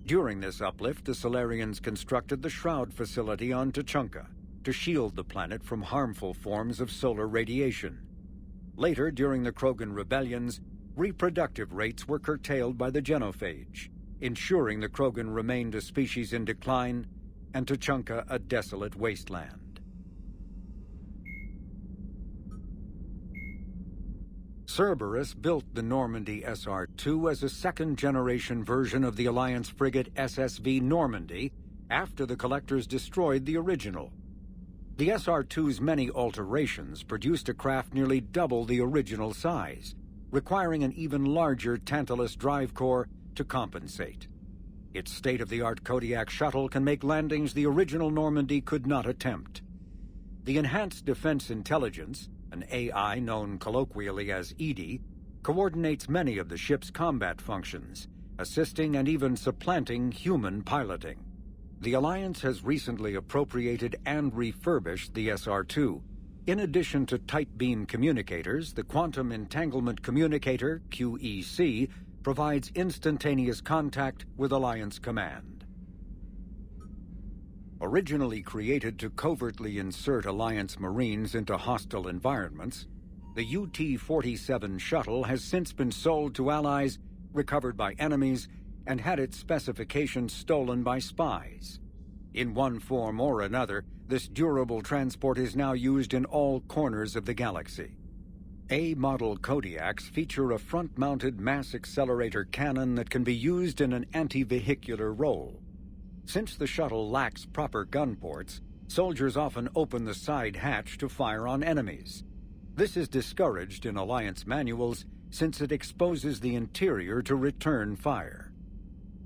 During this uplift, the Solarians constructed the Shroud facility on Tuchanka to shield the planet from harmful forms of solar radiation. Later, during the Krogan rebellions, reproductive rates were curtailed by the genophage, ensuring the Krogan remained a species in decline and Tuchanka a desolate wasteland. Cerberus built the Normandy SR-2 as a second-generation version of the Alliance frigate SSV Normandy after the Collectors destroyed the original. The SR-2's many alterations produced a craft nearly double the original size, requiring an even larger Tantalus drive core to compensate. Its state-of-the-art Kodiak shuttle can make landings the original Normandy could not attempt. The Enhanced Defense Intelligence, an AI known colloquially as EDI, coordinates many of the ship's combat functions, assisting and even supplanting human piloting. The Alliance has recently appropriated and refurbished the SR-2. In addition to tight beam communicators, the Quantum Entanglement Communicator, QEC, provides instantaneous contact with Alliance Command. Originally created to covertly insert Alliance Marines into hostile environments, the UT-47 shuttle has since been sold to allies, recovered by enemies, and had its specifications stolen by spies. In one form or another, this durable transport is now used in all corners of the galaxy. A-model Kodiaks feature a front-mounted mass accelerator cannon that can be used in an anti-vehicular role. Since the shuttle lacks proper gun ports, soldiers often open the side hatch to fire on enemies. This is discouraged in Alliance manuals since it exposes the interior to return fire.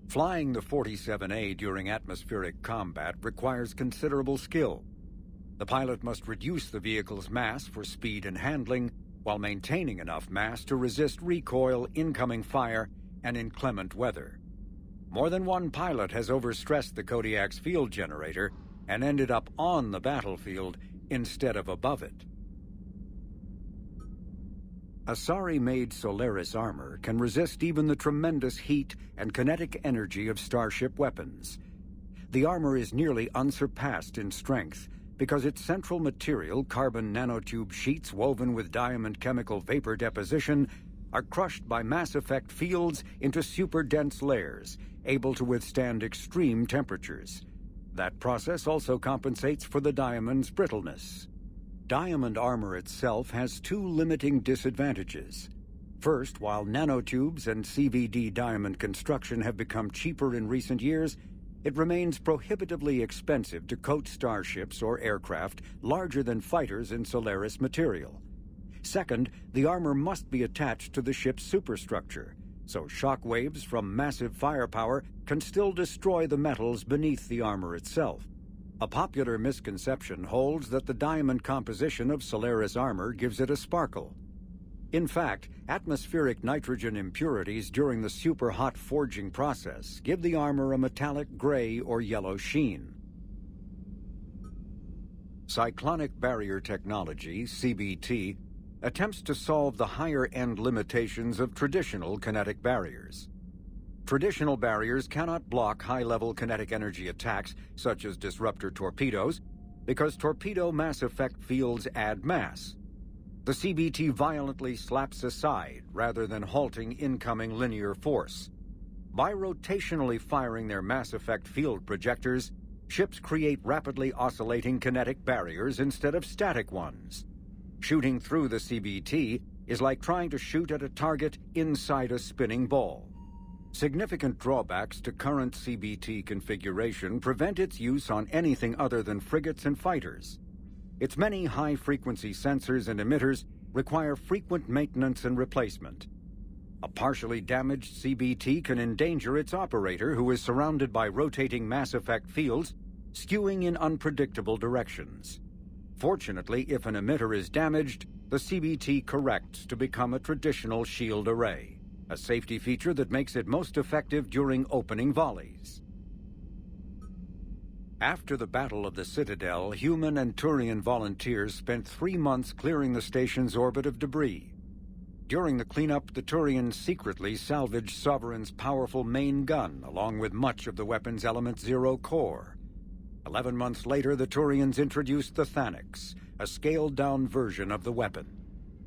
Flying the 47A during atmospheric combat requires considerable skill. The pilot must reduce the vehicle's mass for speed and handling, while maintaining enough mass to resist recoil, incoming fire, and inclement weather. More than one pilot has overstressed the Kodiak's field generator and ended up on the battlefield instead of above it. Asari-made Solaris armor can resist even the tremendous heat and kinetic energy of starship weapons. The armor is nearly unsurpassed in strength because its central material, carbon nanotube sheets woven with diamond chemical vapor deposition, are crushed by mass effect fields into super-dense layers, able to withstand extreme temperatures. That process also compensates for the diamond's brittleness. Diamond armor itself has two limiting disadvantages. First, while nanotubes and CVD diamond construction have become cheaper in recent years, it remains prohibitively expensive to coat starships or aircraft larger than fighters in Solaris material. Second, the armor must be attached to the ship's superstructure, so shock waves from massive firepower can still destroy the metals beneath the armor itself. A popular misconception holds that the diamond composition of Solaris armor gives it a sparkle. In fact, atmospheric nitrogen impurities during the superhot forging process give the armor a metallic gray or yellow sheen. Cyclonic barrier technology, CBT, attempts to solve the higher-end limitations of traditional kinetic barriers. Traditional barriers cannot block high-level kinetic energy attacks, such as disruptor torpedoes, because torpedo mass effect fields add mass. The CBT violently slaps aside rather than halting incoming linear force. By rotationally firing their mass effect field projectors, ships create rapidly oscillating kinetic barriers instead of static ones. Shooting through the CBT is like trying to shoot at a target inside a spinning ball. Significant drawbacks to current CBT configuration prevent its use on anything other than frigates and fighters. Its many high-frequency sensors and emitters require frequent maintenance and replacement. A partially damaged CBT can endanger its operator, who is surrounded by rotating mass effect fields, skewing in unpredictable directions. Fortunately, if an emitter is damaged, the CBT corrects to become a traditional shield array, a safety feature that makes it most effective during opening volleys. After the Battle of the Citadel, human and Turian volunteers spent 3 months clearing the station's orbit of debris. During the cleanup, the Turians secretly salvaged Sovereign's powerful main gun, along with much of the weapon's Element Zero core. 11 months later, the Turians introduced the Thanix, a scaled-down version of the weapon.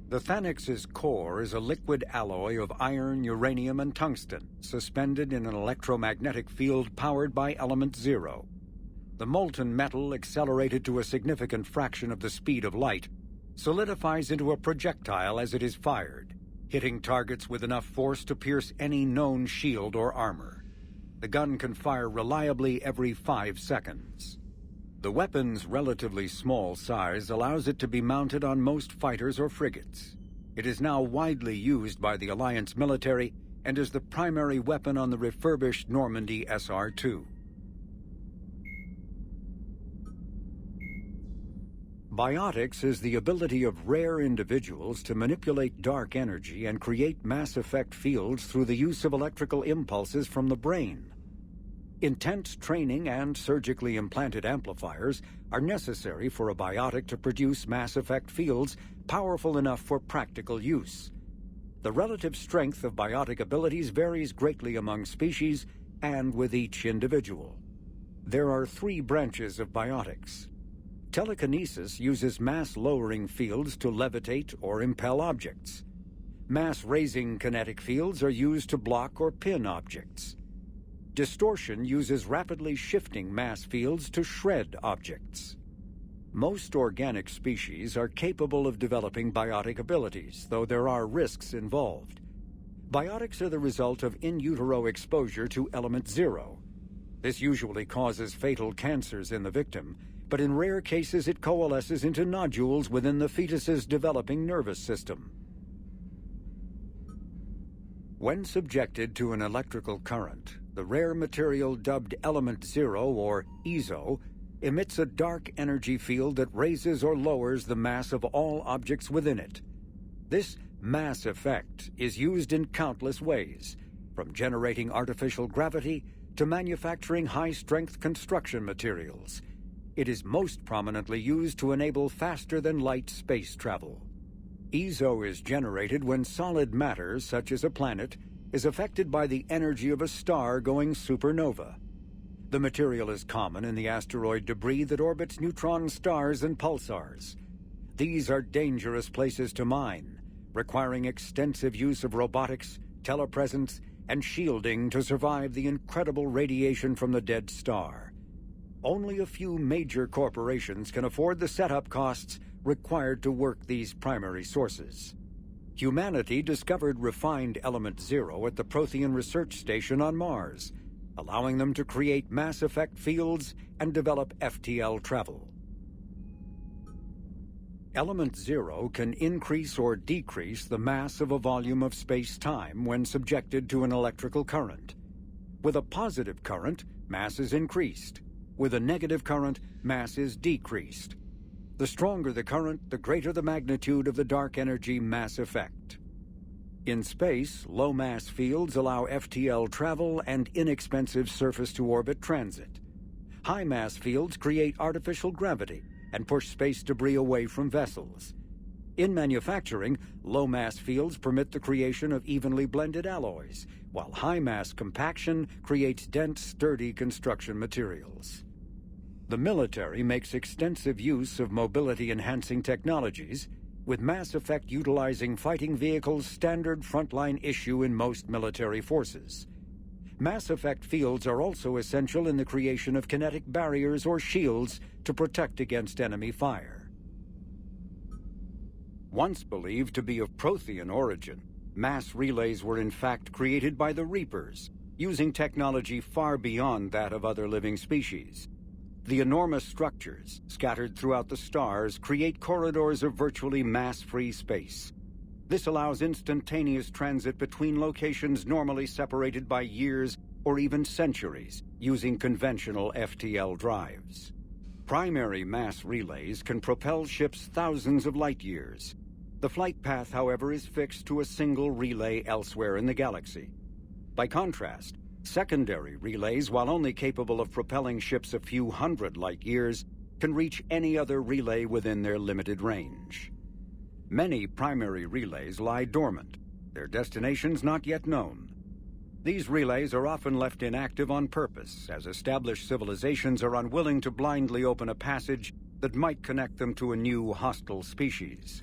The Thanix's core is a liquid alloy of iron, uranium, and tungsten, suspended in an electromagnetic field powered by Element Zero. The molten metal, accelerated to a significant fraction of the speed of light, solidifies into a projectile as it is fired, hitting targets with enough force to pierce any known shield or armor. The gun can fire reliably every 5 seconds. The weapon's relatively small size allows it to be mounted on most fighters or frigates. It is now widely used by the Alliance military and is the primary weapon on the refurbished Normandy SR-2. Biotics is the ability of rare individuals to manipulate dark energy and create mass effect fields through the use of electrical impulses from the brain. Intense training and surgically implanted amplifiers are necessary for a biotic to produce mass effect fields powerful enough for practical use. The relative strength of biotic abilities varies greatly among species and with each individual. There are 3 branches of biotics. Telekinesis uses mass-lowering fields to levitate or impel objects. Mass-raising kinetic fields are used to block or pin objects. Distortion uses rapidly shifting mass fields to shred objects. Most organic species are capable of developing biotic abilities, though there are risks involved. Biotics are the result of in utero exposure to Element Zero. This usually causes fatal cancers in the victim, but in rare cases it coalesces into nodules within the fetus's developing nervous system. When subjected to an electrical current, the rare material dubbed Element Zero, or EZO, emits a dark energy field that raises or lowers the mass of all objects within it. This mass effect is used in countless ways, from generating artificial gravity to manufacturing high-strength construction materials. It is most prominently used to enable faster-than-light space travel. EZO is generated when solid matter, such as a planet, is affected by the energy of a star going supernova. The material is common in the asteroid debris that orbits neutron stars and pulsars. These are dangerous places to mine, requiring extensive use of robotics, telepresence, and shielding to survive the incredible radiation from the dead star. Only a few major corporations can afford the setup costs required to work these primary sources. Humanity discovered refined Element Zero at the Prothean Research Station on Mars, allowing them to create mass effect fields and develop FTL travel. Element Zero can increase or decrease the mass of a volume of space-time when subjected to an electrical current. With a positive current, mass is increased. With a negative current, mass is decreased. The stronger the current, the greater the magnitude of the dark energy mass effect. In space, low-mass fields allow FTL travel and inexpensive surface-to-orbit transit. High-mass fields create artificial gravity and push space debris away from vessels. In manufacturing, low-mass fields permit the creation of evenly blended alloys, while high-mass compaction creates dense, sturdy construction materials. The military makes extensive use of mobility-enhancing technologies, with Mass Effect utilizing fighting vehicles standard frontline issue in most military forces. Mass Effect fields are also essential in the creation of kinetic barriers or shields to protect against enemy fire. Once believed to be of Prothean origin, mass relays were in fact created by the Reapers, using technology far beyond that of other living species. The enormous structures, scattered throughout the stars, create corridors of virtually mass-free space. This allows instantaneous transit between locations normally separated by years or even centuries, using conventional FTL drives. Primary mass relays can propel ships thousands of light-years. The flight path, however, is fixed to a single relay elsewhere in the galaxy. By contrast, secondary relays, while only capable of propelling ships a few hundred light-years, can reach any other relay within their limited range. Many primary relays lie dormant, their destinations not yet known. These relays are often left inactive on purpose, as established civilizations are unwilling to blindly open a passage that might connect them to a new hostile species.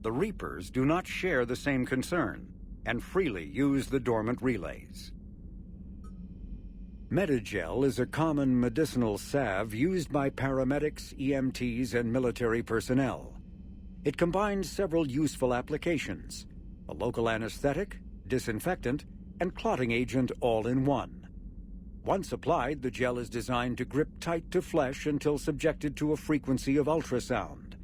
The Reapers do not share the same concern, and freely use the dormant relays. Metagel is a common medicinal salve used by paramedics, EMTs, and military personnel. It combines several useful applications: a local anesthetic, disinfectant, and clotting agent all in one. Once applied, the gel is designed to grip tight to flesh until subjected to a frequency of ultrasound.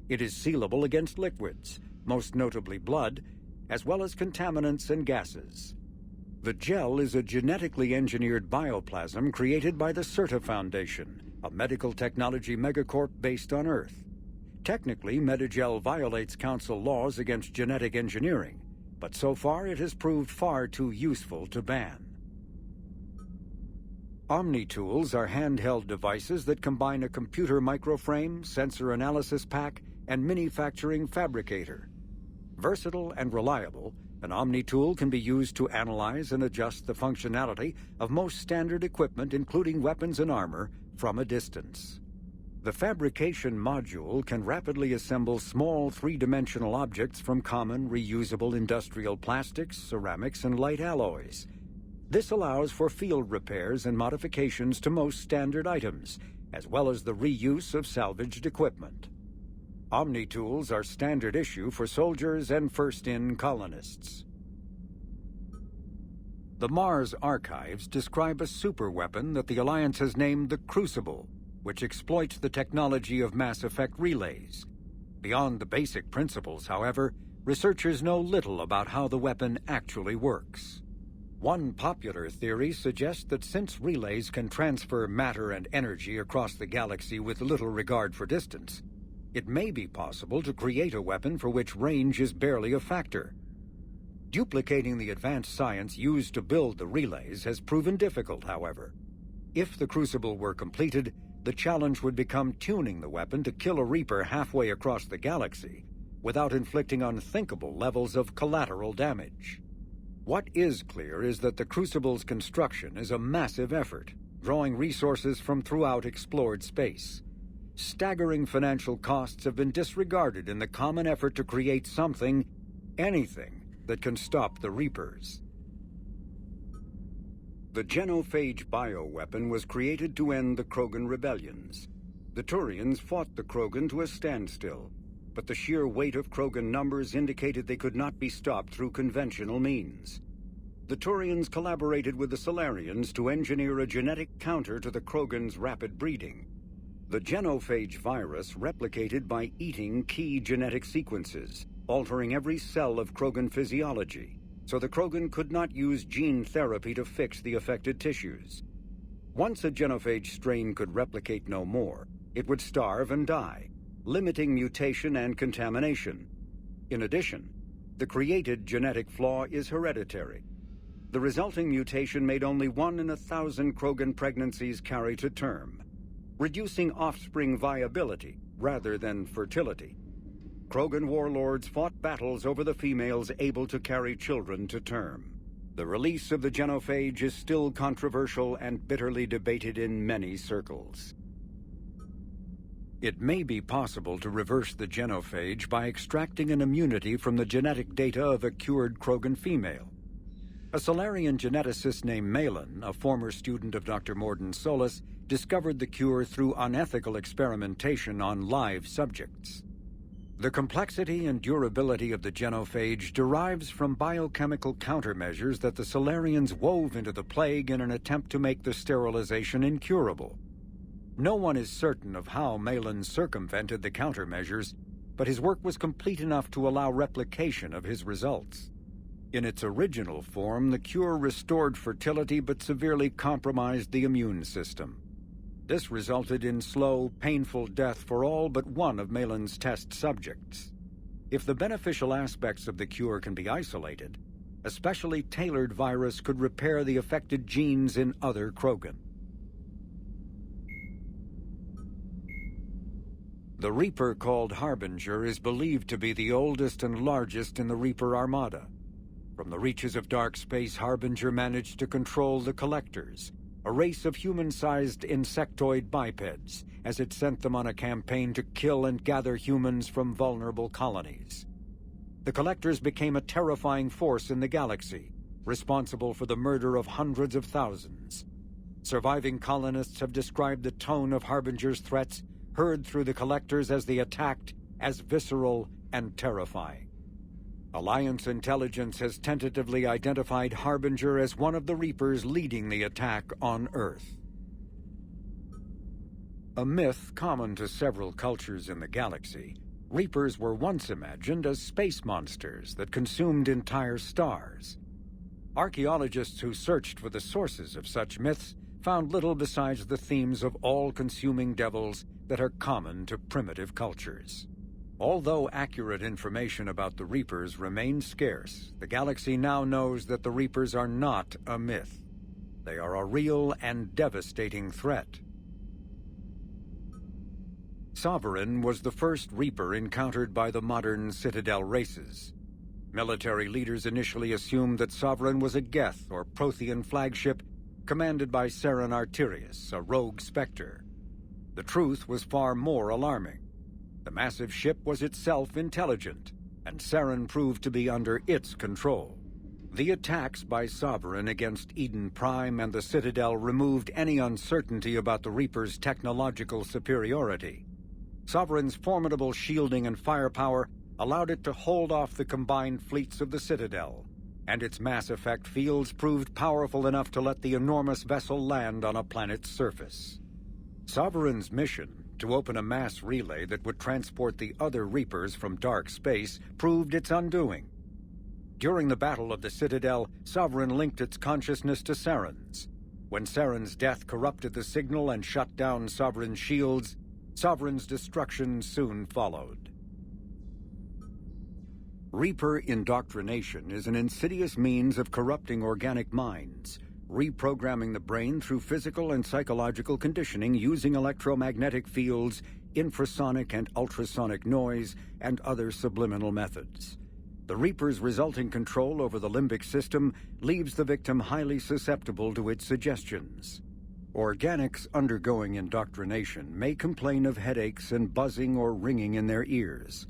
It is sealable against liquids, most notably blood, as well as contaminants and gases. The gel is a genetically engineered bioplasm created by the CERTA Foundation, a medical technology megacorp based on Earth. Technically, Metagel violates Council laws against genetic engineering, but so far it has proved far too useful to ban. Omni-tools are handheld devices that combine a computer microframe, sensor analysis pack, and manufacturing fabricator. Versatile and reliable, an Omni-tool can be used to analyze and adjust the functionality of most standard equipment, including weapons and armor, from a distance. The fabrication module can rapidly assemble small three-dimensional objects from common, reusable industrial plastics, ceramics, and light alloys. This allows for field repairs and modifications to most standard items, as well as the reuse of salvaged equipment. Omni-tools are standard issue for soldiers and first-in colonists. The Mars archives describe a superweapon that the Alliance has named the Crucible, which exploits the technology of Mass Effect relays. Beyond the basic principles, however, researchers know little about how the weapon actually works. One popular theory suggests that since relays can transfer matter and energy across the galaxy with little regard for distance, it may be possible to create a weapon for which range is barely a factor. Duplicating the advanced science used to build the relays has proven difficult, however. If the Crucible were completed, the challenge would become tuning the weapon to kill a Reaper halfway across the galaxy without inflicting unthinkable levels of collateral damage. What is clear is that the Crucible's construction is a massive effort, drawing resources from throughout explored space. Staggering financial costs have been disregarded in the common effort to create something, anything, that can stop the Reapers. The genophage bioweapon was created to end the Krogan rebellions. The Turians fought the Krogan to a standstill, but the sheer weight of Krogan numbers indicated they could not be stopped through conventional means. The Turians collaborated with the Solarians to engineer a genetic counter to the Krogan's rapid breeding. The genophage virus replicated by eating key genetic sequences, altering every cell of Krogan physiology, so the Krogan could not use gene therapy to fix the affected tissues. Once a genophage strain could replicate no more, it would starve and die, limiting mutation and contamination. In addition, the created genetic flaw is hereditary. The resulting mutation made only 1 in 1,000 Krogan pregnancies carry to term, reducing offspring viability rather than fertility. Krogan warlords fought battles over the females able to carry children to term. The release of the genophage is still controversial and bitterly debated in many circles. It may be possible to reverse the genophage by extracting an immunity from the genetic data of a cured Krogan female. A Solarian geneticist named Malin, a former student of Dr. Morden Solis, discovered the cure through unethical experimentation on live subjects. The complexity and durability of the genophage derives from biochemical countermeasures that the Solarians wove into the plague in an attempt to make the sterilization incurable. No one is certain of how Malin circumvented the countermeasures, but his work was complete enough to allow replication of his results. In its original form, the cure restored fertility but severely compromised the immune system. This resulted in slow, painful death for all but one of Malin's test subjects. If the beneficial aspects of the cure can be isolated, a specially tailored virus could repair the affected genes in other Krogan. The Reaper called Harbinger is believed to be the oldest and largest in the Reaper Armada. From the reaches of dark space, Harbinger managed to control the Collectors, a race of human-sized insectoid bipeds, as it sent them on a campaign to kill and gather humans from vulnerable colonies. The Collectors became a terrifying force in the galaxy, responsible for the murder of hundreds of thousands. Surviving colonists have described the tone of Harbinger's threats heard through the Collectors as they attacked as visceral and terrifying. Alliance intelligence has tentatively identified Harbinger as one of the Reapers leading the attack on Earth. A myth common to several cultures in the galaxy, Reapers were once imagined as space monsters that consumed entire stars. Archaeologists who searched for the sources of such myths found little besides the themes of all-consuming devils that are common to primitive cultures. Although accurate information about the Reapers remains scarce, the galaxy now knows that the Reapers are not a myth. They are a real and devastating threat. Sovereign was the first Reaper encountered by the modern Citadel races. Military leaders initially assumed that Sovereign was a Geth or Prothean flagship commanded by Saren Arterius, a rogue specter. The truth was far more alarming. The massive ship was itself intelligent, and Saren proved to be under its control. The attacks by Sovereign against Eden Prime and the Citadel removed any uncertainty about the Reaper's technological superiority. Sovereign's formidable shielding and firepower allowed it to hold off the combined fleets of the Citadel, and its mass effect fields proved powerful enough to let the enormous vessel land on a planet's surface. Sovereign's mission, to open a mass relay that would transport the other Reapers from dark space, proved its undoing. During the Battle of the Citadel, Sovereign linked its consciousness to Saren's. When Saren's death corrupted the signal and shut down Sovereign's shields, Sovereign's destruction soon followed. Reaper indoctrination is an insidious means of corrupting organic minds, reprogramming the brain through physical and psychological conditioning using electromagnetic fields, infrasonic and ultrasonic noise, and other subliminal methods. The Reaper's resulting control over the limbic system leaves the victim highly susceptible to its suggestions. Organics undergoing indoctrination may complain of headaches and buzzing or ringing in their ears.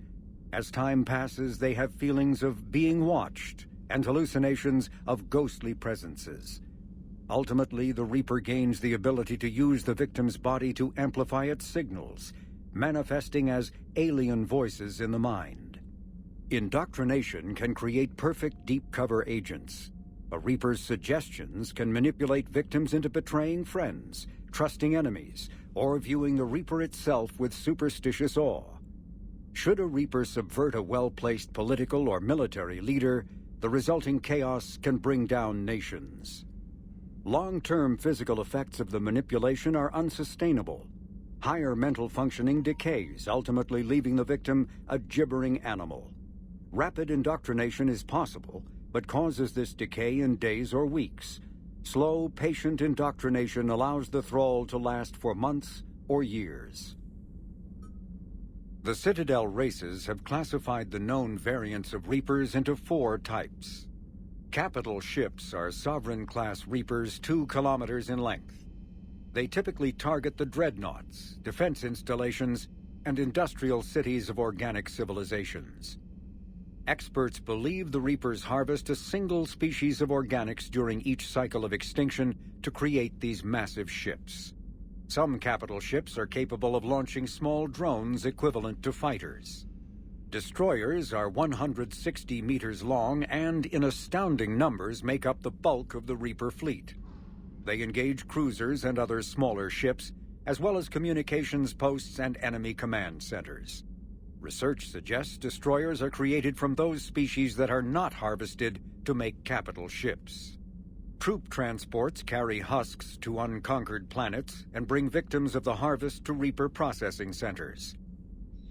As time passes, they have feelings of being watched and hallucinations of ghostly presences. Ultimately, the Reaper gains the ability to use the victim's body to amplify its signals, manifesting as alien voices in the mind. Indoctrination can create perfect deep cover agents. A Reaper's suggestions can manipulate victims into betraying friends, trusting enemies, or viewing the Reaper itself with superstitious awe. Should a Reaper subvert a well-placed political or military leader, the resulting chaos can bring down nations. Long-term physical effects of the manipulation are unsustainable. Higher mental functioning decays, ultimately leaving the victim a gibbering animal. Rapid indoctrination is possible, but causes this decay in days or weeks. Slow, patient indoctrination allows the thrall to last for months or years. The Citadel races have classified the known variants of Reapers into 4 types. Capital ships are Sovereign-class Reapers 2 kilometers in length. They typically target the dreadnoughts, defense installations, and industrial cities of organic civilizations. Experts believe the Reapers harvest a single species of organics during each cycle of extinction to create these massive ships. Some capital ships are capable of launching small drones equivalent to fighters. Destroyers are 160 meters long and, in astounding numbers, make up the bulk of the Reaper fleet. They engage cruisers and other smaller ships, as well as communications posts and enemy command centers. Research suggests destroyers are created from those species that are not harvested to make capital ships. Troop transports carry husks to unconquered planets and bring victims of the harvest to Reaper processing centers.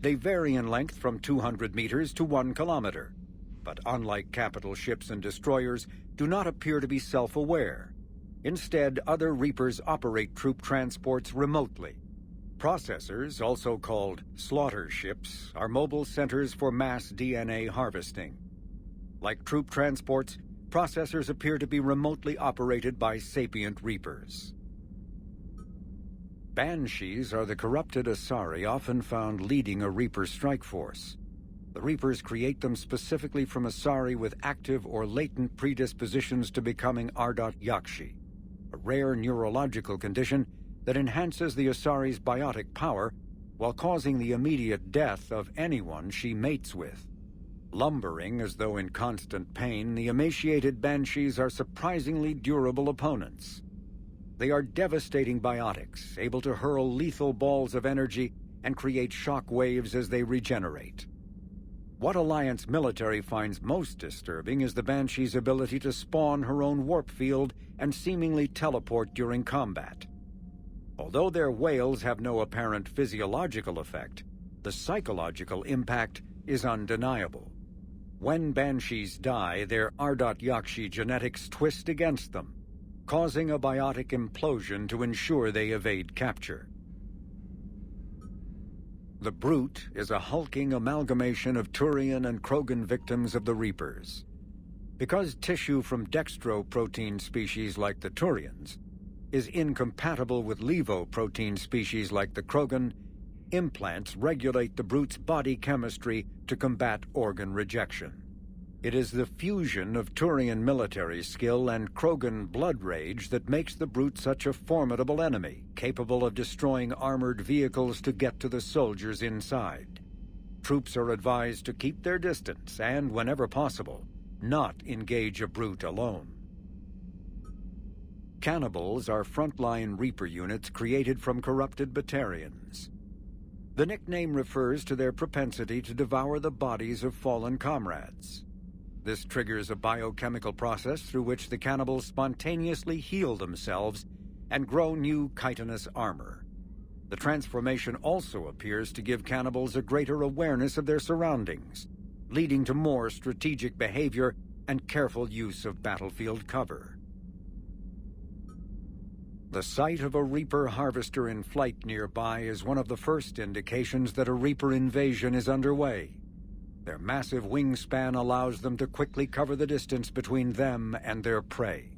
They vary in length from 200 meters to 1 kilometer, but unlike capital ships and destroyers, do not appear to be self-aware. Instead, other Reapers operate troop transports remotely. Processors, also called slaughter ships, are mobile centers for mass DNA harvesting. Like troop transports, processors appear to be remotely operated by sapient Reapers. Banshees are the corrupted Asari often found leading a Reaper strike force. The Reapers create them specifically from Asari with active or latent predispositions to becoming Ardot Yakshi, a rare neurological condition that enhances the Asari's biotic power while causing the immediate death of anyone she mates with. Lumbering as though in constant pain, the emaciated Banshees are surprisingly durable opponents. They are devastating biotics, able to hurl lethal balls of energy and create shock waves as they regenerate. What Alliance military finds most disturbing is the Banshee's ability to spawn her own warp field and seemingly teleport during combat. Although their wails have no apparent physiological effect, the psychological impact is undeniable. When Banshees die, their Ardot Yakshi genetics twist against them, causing a biotic implosion to ensure they evade capture. The Brute is a hulking amalgamation of Turian and Krogan victims of the Reapers. Because tissue from dextroprotein species like the Turians is incompatible with levoprotein species like the Krogan, implants regulate the Brute's body chemistry to combat organ rejection. It is the fusion of Turian military skill and Krogan blood rage that makes the Brute such a formidable enemy, capable of destroying armored vehicles to get to the soldiers inside. Troops are advised to keep their distance and, whenever possible, not engage a Brute alone. Cannibals are frontline Reaper units created from corrupted Batarians. The nickname refers to their propensity to devour the bodies of fallen comrades. This triggers a biochemical process through which the cannibals spontaneously heal themselves and grow new chitinous armor. The transformation also appears to give cannibals a greater awareness of their surroundings, leading to more strategic behavior and careful use of battlefield cover. The sight of a Reaper harvester in flight nearby is one of the first indications that a Reaper invasion is underway. Their massive wingspan allows them to quickly cover the distance between them and their prey.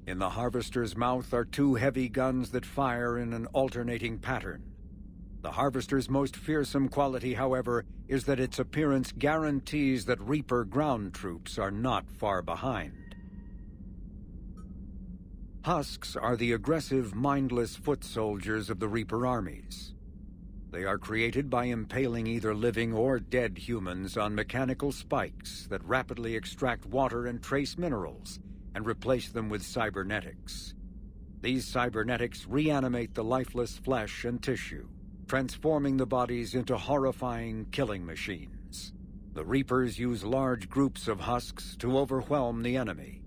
In the harvester's mouth are 2 heavy guns that fire in an alternating pattern. The harvester's most fearsome quality, however, is that its appearance guarantees that Reaper ground troops are not far behind. Husks are the aggressive, mindless foot soldiers of the Reaper armies. They are created by impaling either living or dead humans on mechanical spikes that rapidly extract water and trace minerals and replace them with cybernetics. These cybernetics reanimate the lifeless flesh and tissue, transforming the bodies into horrifying killing machines. The Reapers use large groups of husks to overwhelm the enemy.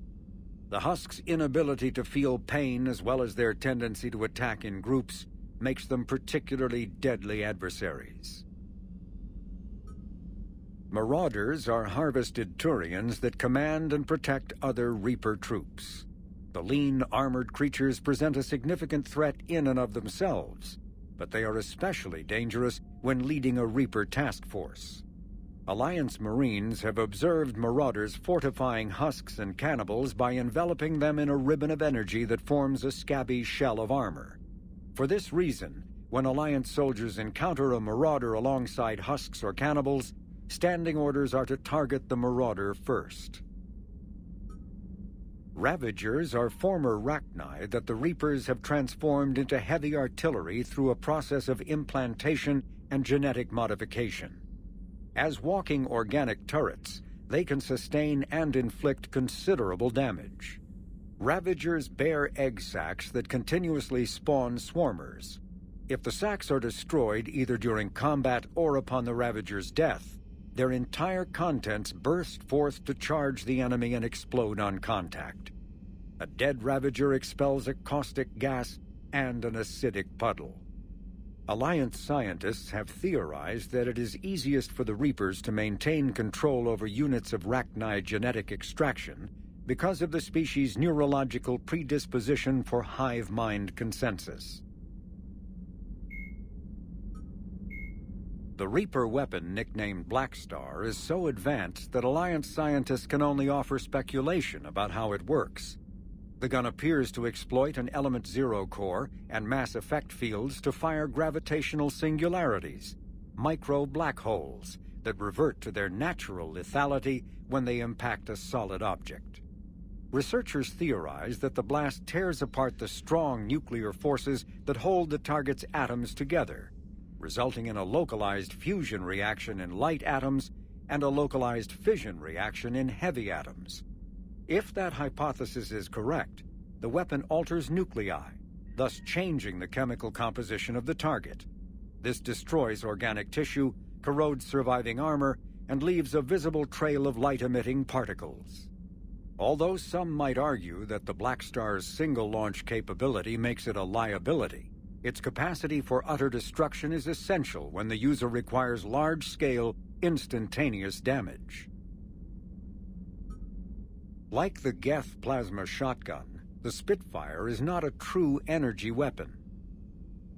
The husks' inability to feel pain, as well as their tendency to attack in groups, makes them particularly deadly adversaries. Marauders are harvested Turians that command and protect other Reaper troops. The lean, armored creatures present a significant threat in and of themselves, but they are especially dangerous when leading a Reaper task force. Alliance Marines have observed Marauders fortifying husks and cannibals by enveloping them in a ribbon of energy that forms a scabby shell of armor. For this reason, when Alliance soldiers encounter a Marauder alongside husks or cannibals, standing orders are to target the Marauder first. Ravagers are former Rachni that the Reapers have transformed into heavy artillery through a process of implantation and genetic modification. As walking organic turrets, they can sustain and inflict considerable damage. Ravagers bear egg sacs that continuously spawn swarmers. If the sacs are destroyed either during combat or upon the Ravager's death, their entire contents burst forth to charge the enemy and explode on contact. A dead Ravager expels a caustic gas and an acidic puddle. Alliance scientists have theorized that it is easiest for the Reapers to maintain control over units of Rachni genetic extraction because of the species' neurological predisposition for hive mind consensus. The Reaper weapon, nicknamed Black Star, is so advanced that Alliance scientists can only offer speculation about how it works. The gun appears to exploit an Element Zero core and mass effect fields to fire gravitational singularities, micro-black holes, that revert to their natural lethality when they impact a solid object. Researchers theorize that the blast tears apart the strong nuclear forces that hold the target's atoms together, resulting in a localized fusion reaction in light atoms and a localized fission reaction in heavy atoms. If that hypothesis is correct, the weapon alters nuclei, thus changing the chemical composition of the target. This destroys organic tissue, corrodes surviving armor, and leaves a visible trail of light-emitting particles. Although some might argue that the Black Star's single-launch capability makes it a liability, its capacity for utter destruction is essential when the user requires large-scale, instantaneous damage. Like the Geth plasma shotgun, the Spitfire is not a true energy weapon.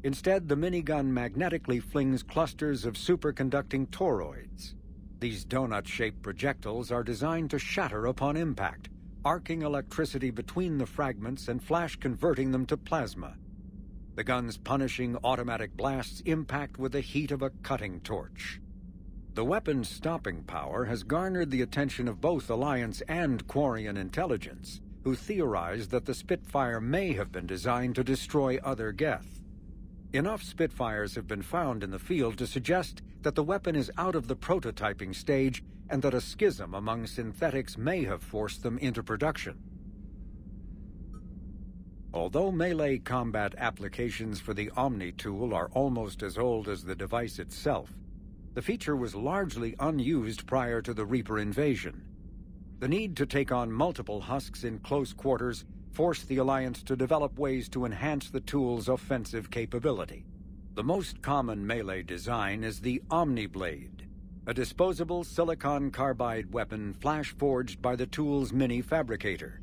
Instead, the minigun magnetically flings clusters of superconducting toroids. These donut-shaped projectiles are designed to shatter upon impact, arcing electricity between the fragments and flash-converting them to plasma. The gun's punishing automatic blasts impact with the heat of a cutting torch. The weapon's stopping power has garnered the attention of both Alliance and Quarian intelligence, who theorize that the Spitfire may have been designed to destroy other Geth. Enough Spitfires have been found in the field to suggest that the weapon is out of the prototyping stage and that a schism among synthetics may have forced them into production. Although melee combat applications for the Omni tool are almost as old as the device itself, the feature was largely unused prior to the Reaper invasion. The need to take on multiple husks in close quarters forced the Alliance to develop ways to enhance the tool's offensive capability. The most common melee design is the Omni Blade, a disposable silicon carbide weapon flash-forged by the tool's mini-fabricator.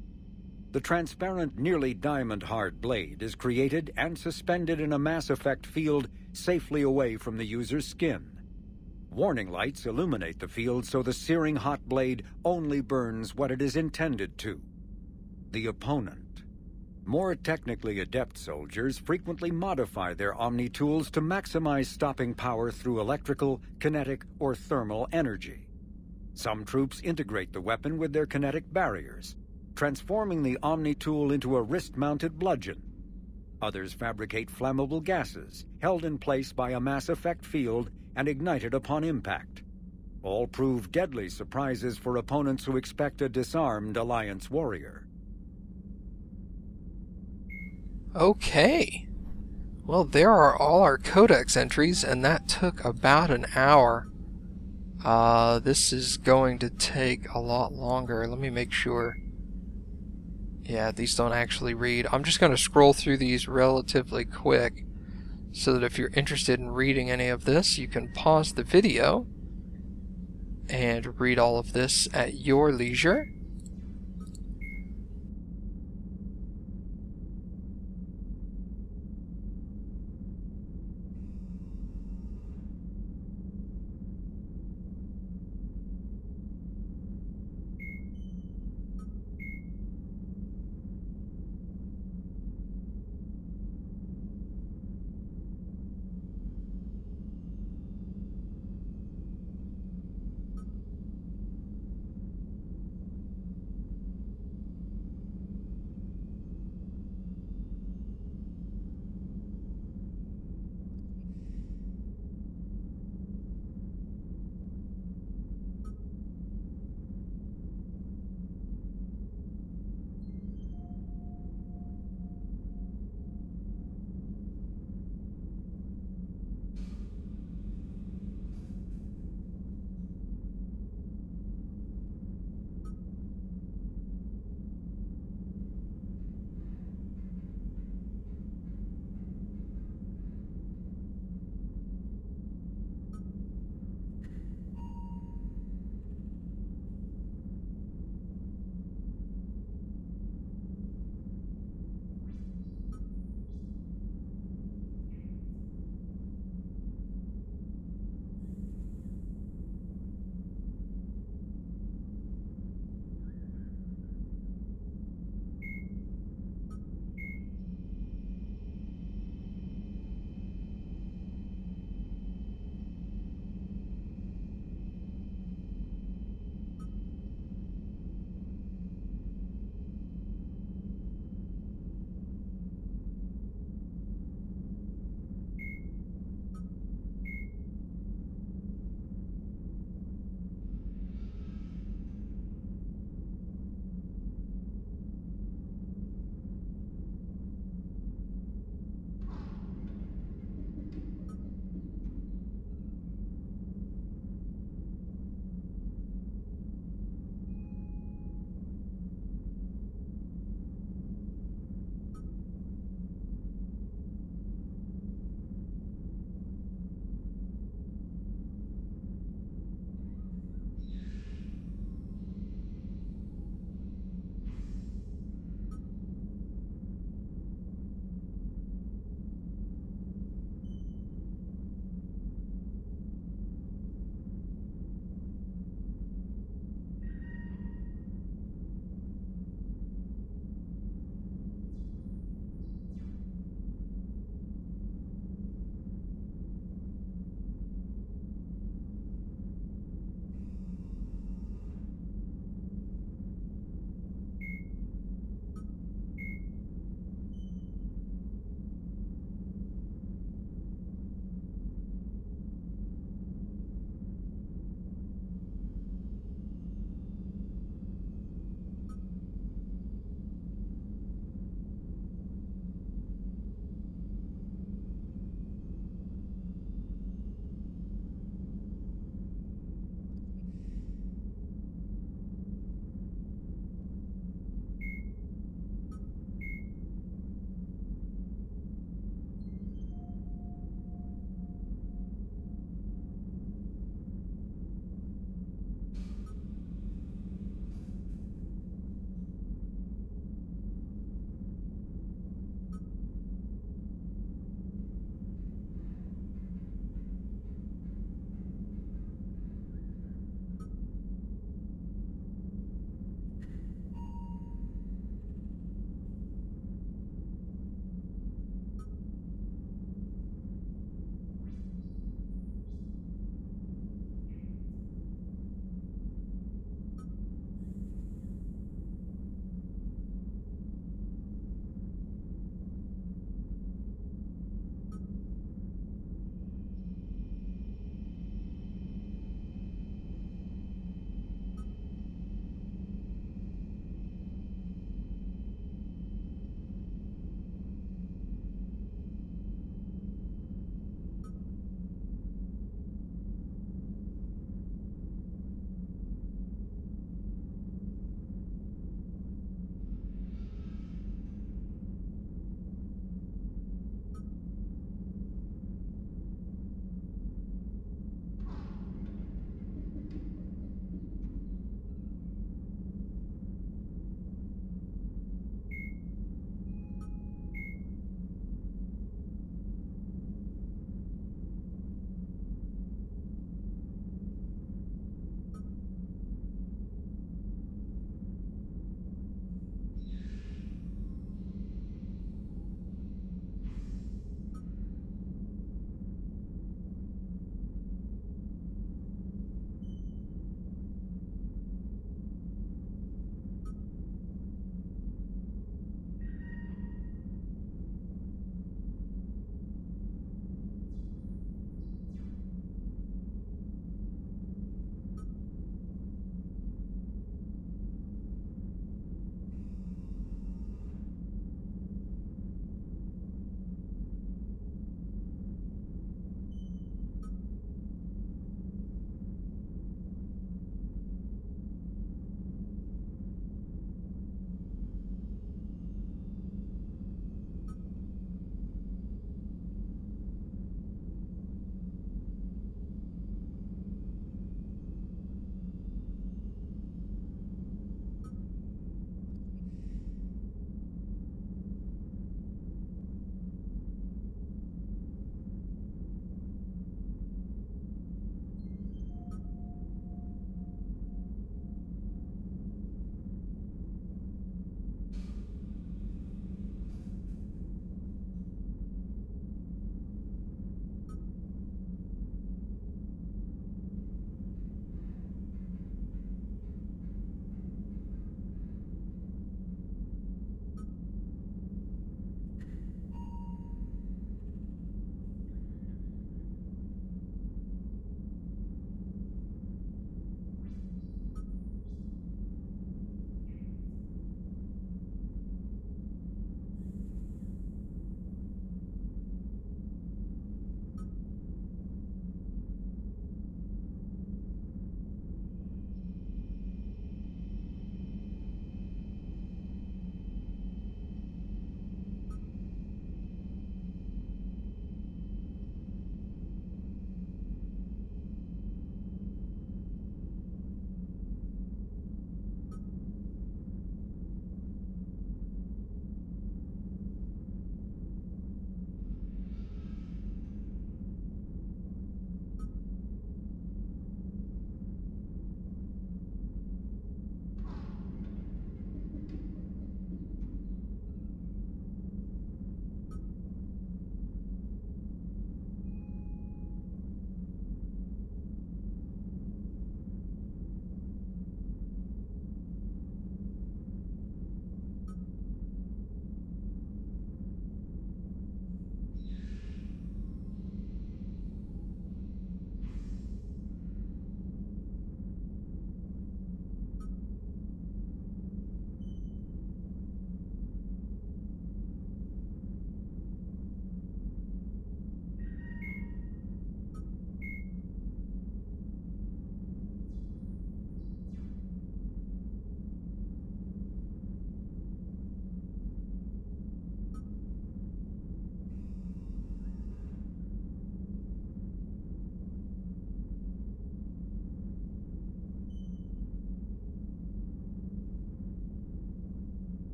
The transparent, nearly diamond-hard blade is created and suspended in a mass effect field safely away from the user's skin. Warning lights illuminate the field so the searing hot blade only burns what it is intended to: the opponent. More technically adept soldiers frequently modify their Omni tools to maximize stopping power through electrical, kinetic, or thermal energy. Some troops integrate the weapon with their kinetic barriers, transforming the Omni tool into a wrist-mounted bludgeon. Others fabricate flammable gases, held in place by a mass effect field and ignited upon impact. All prove deadly surprises for opponents who expect a disarmed Alliance warrior. Okay. Well, there are all our Codex entries, and that took about an hour. This is going to take a lot longer. Let me make sure. Yeah, these don't actually read. I'm just going to scroll through these relatively quick so that if you're interested in reading any of this, you can pause the video and read all of this at your leisure.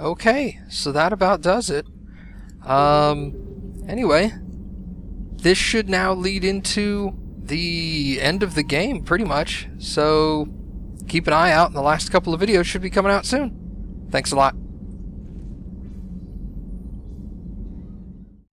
Okay, so that about does it. Anyway, this should now lead into the end of the game, pretty much. So keep an eye out, and the last couple of videos should be coming out soon. Thanks a lot.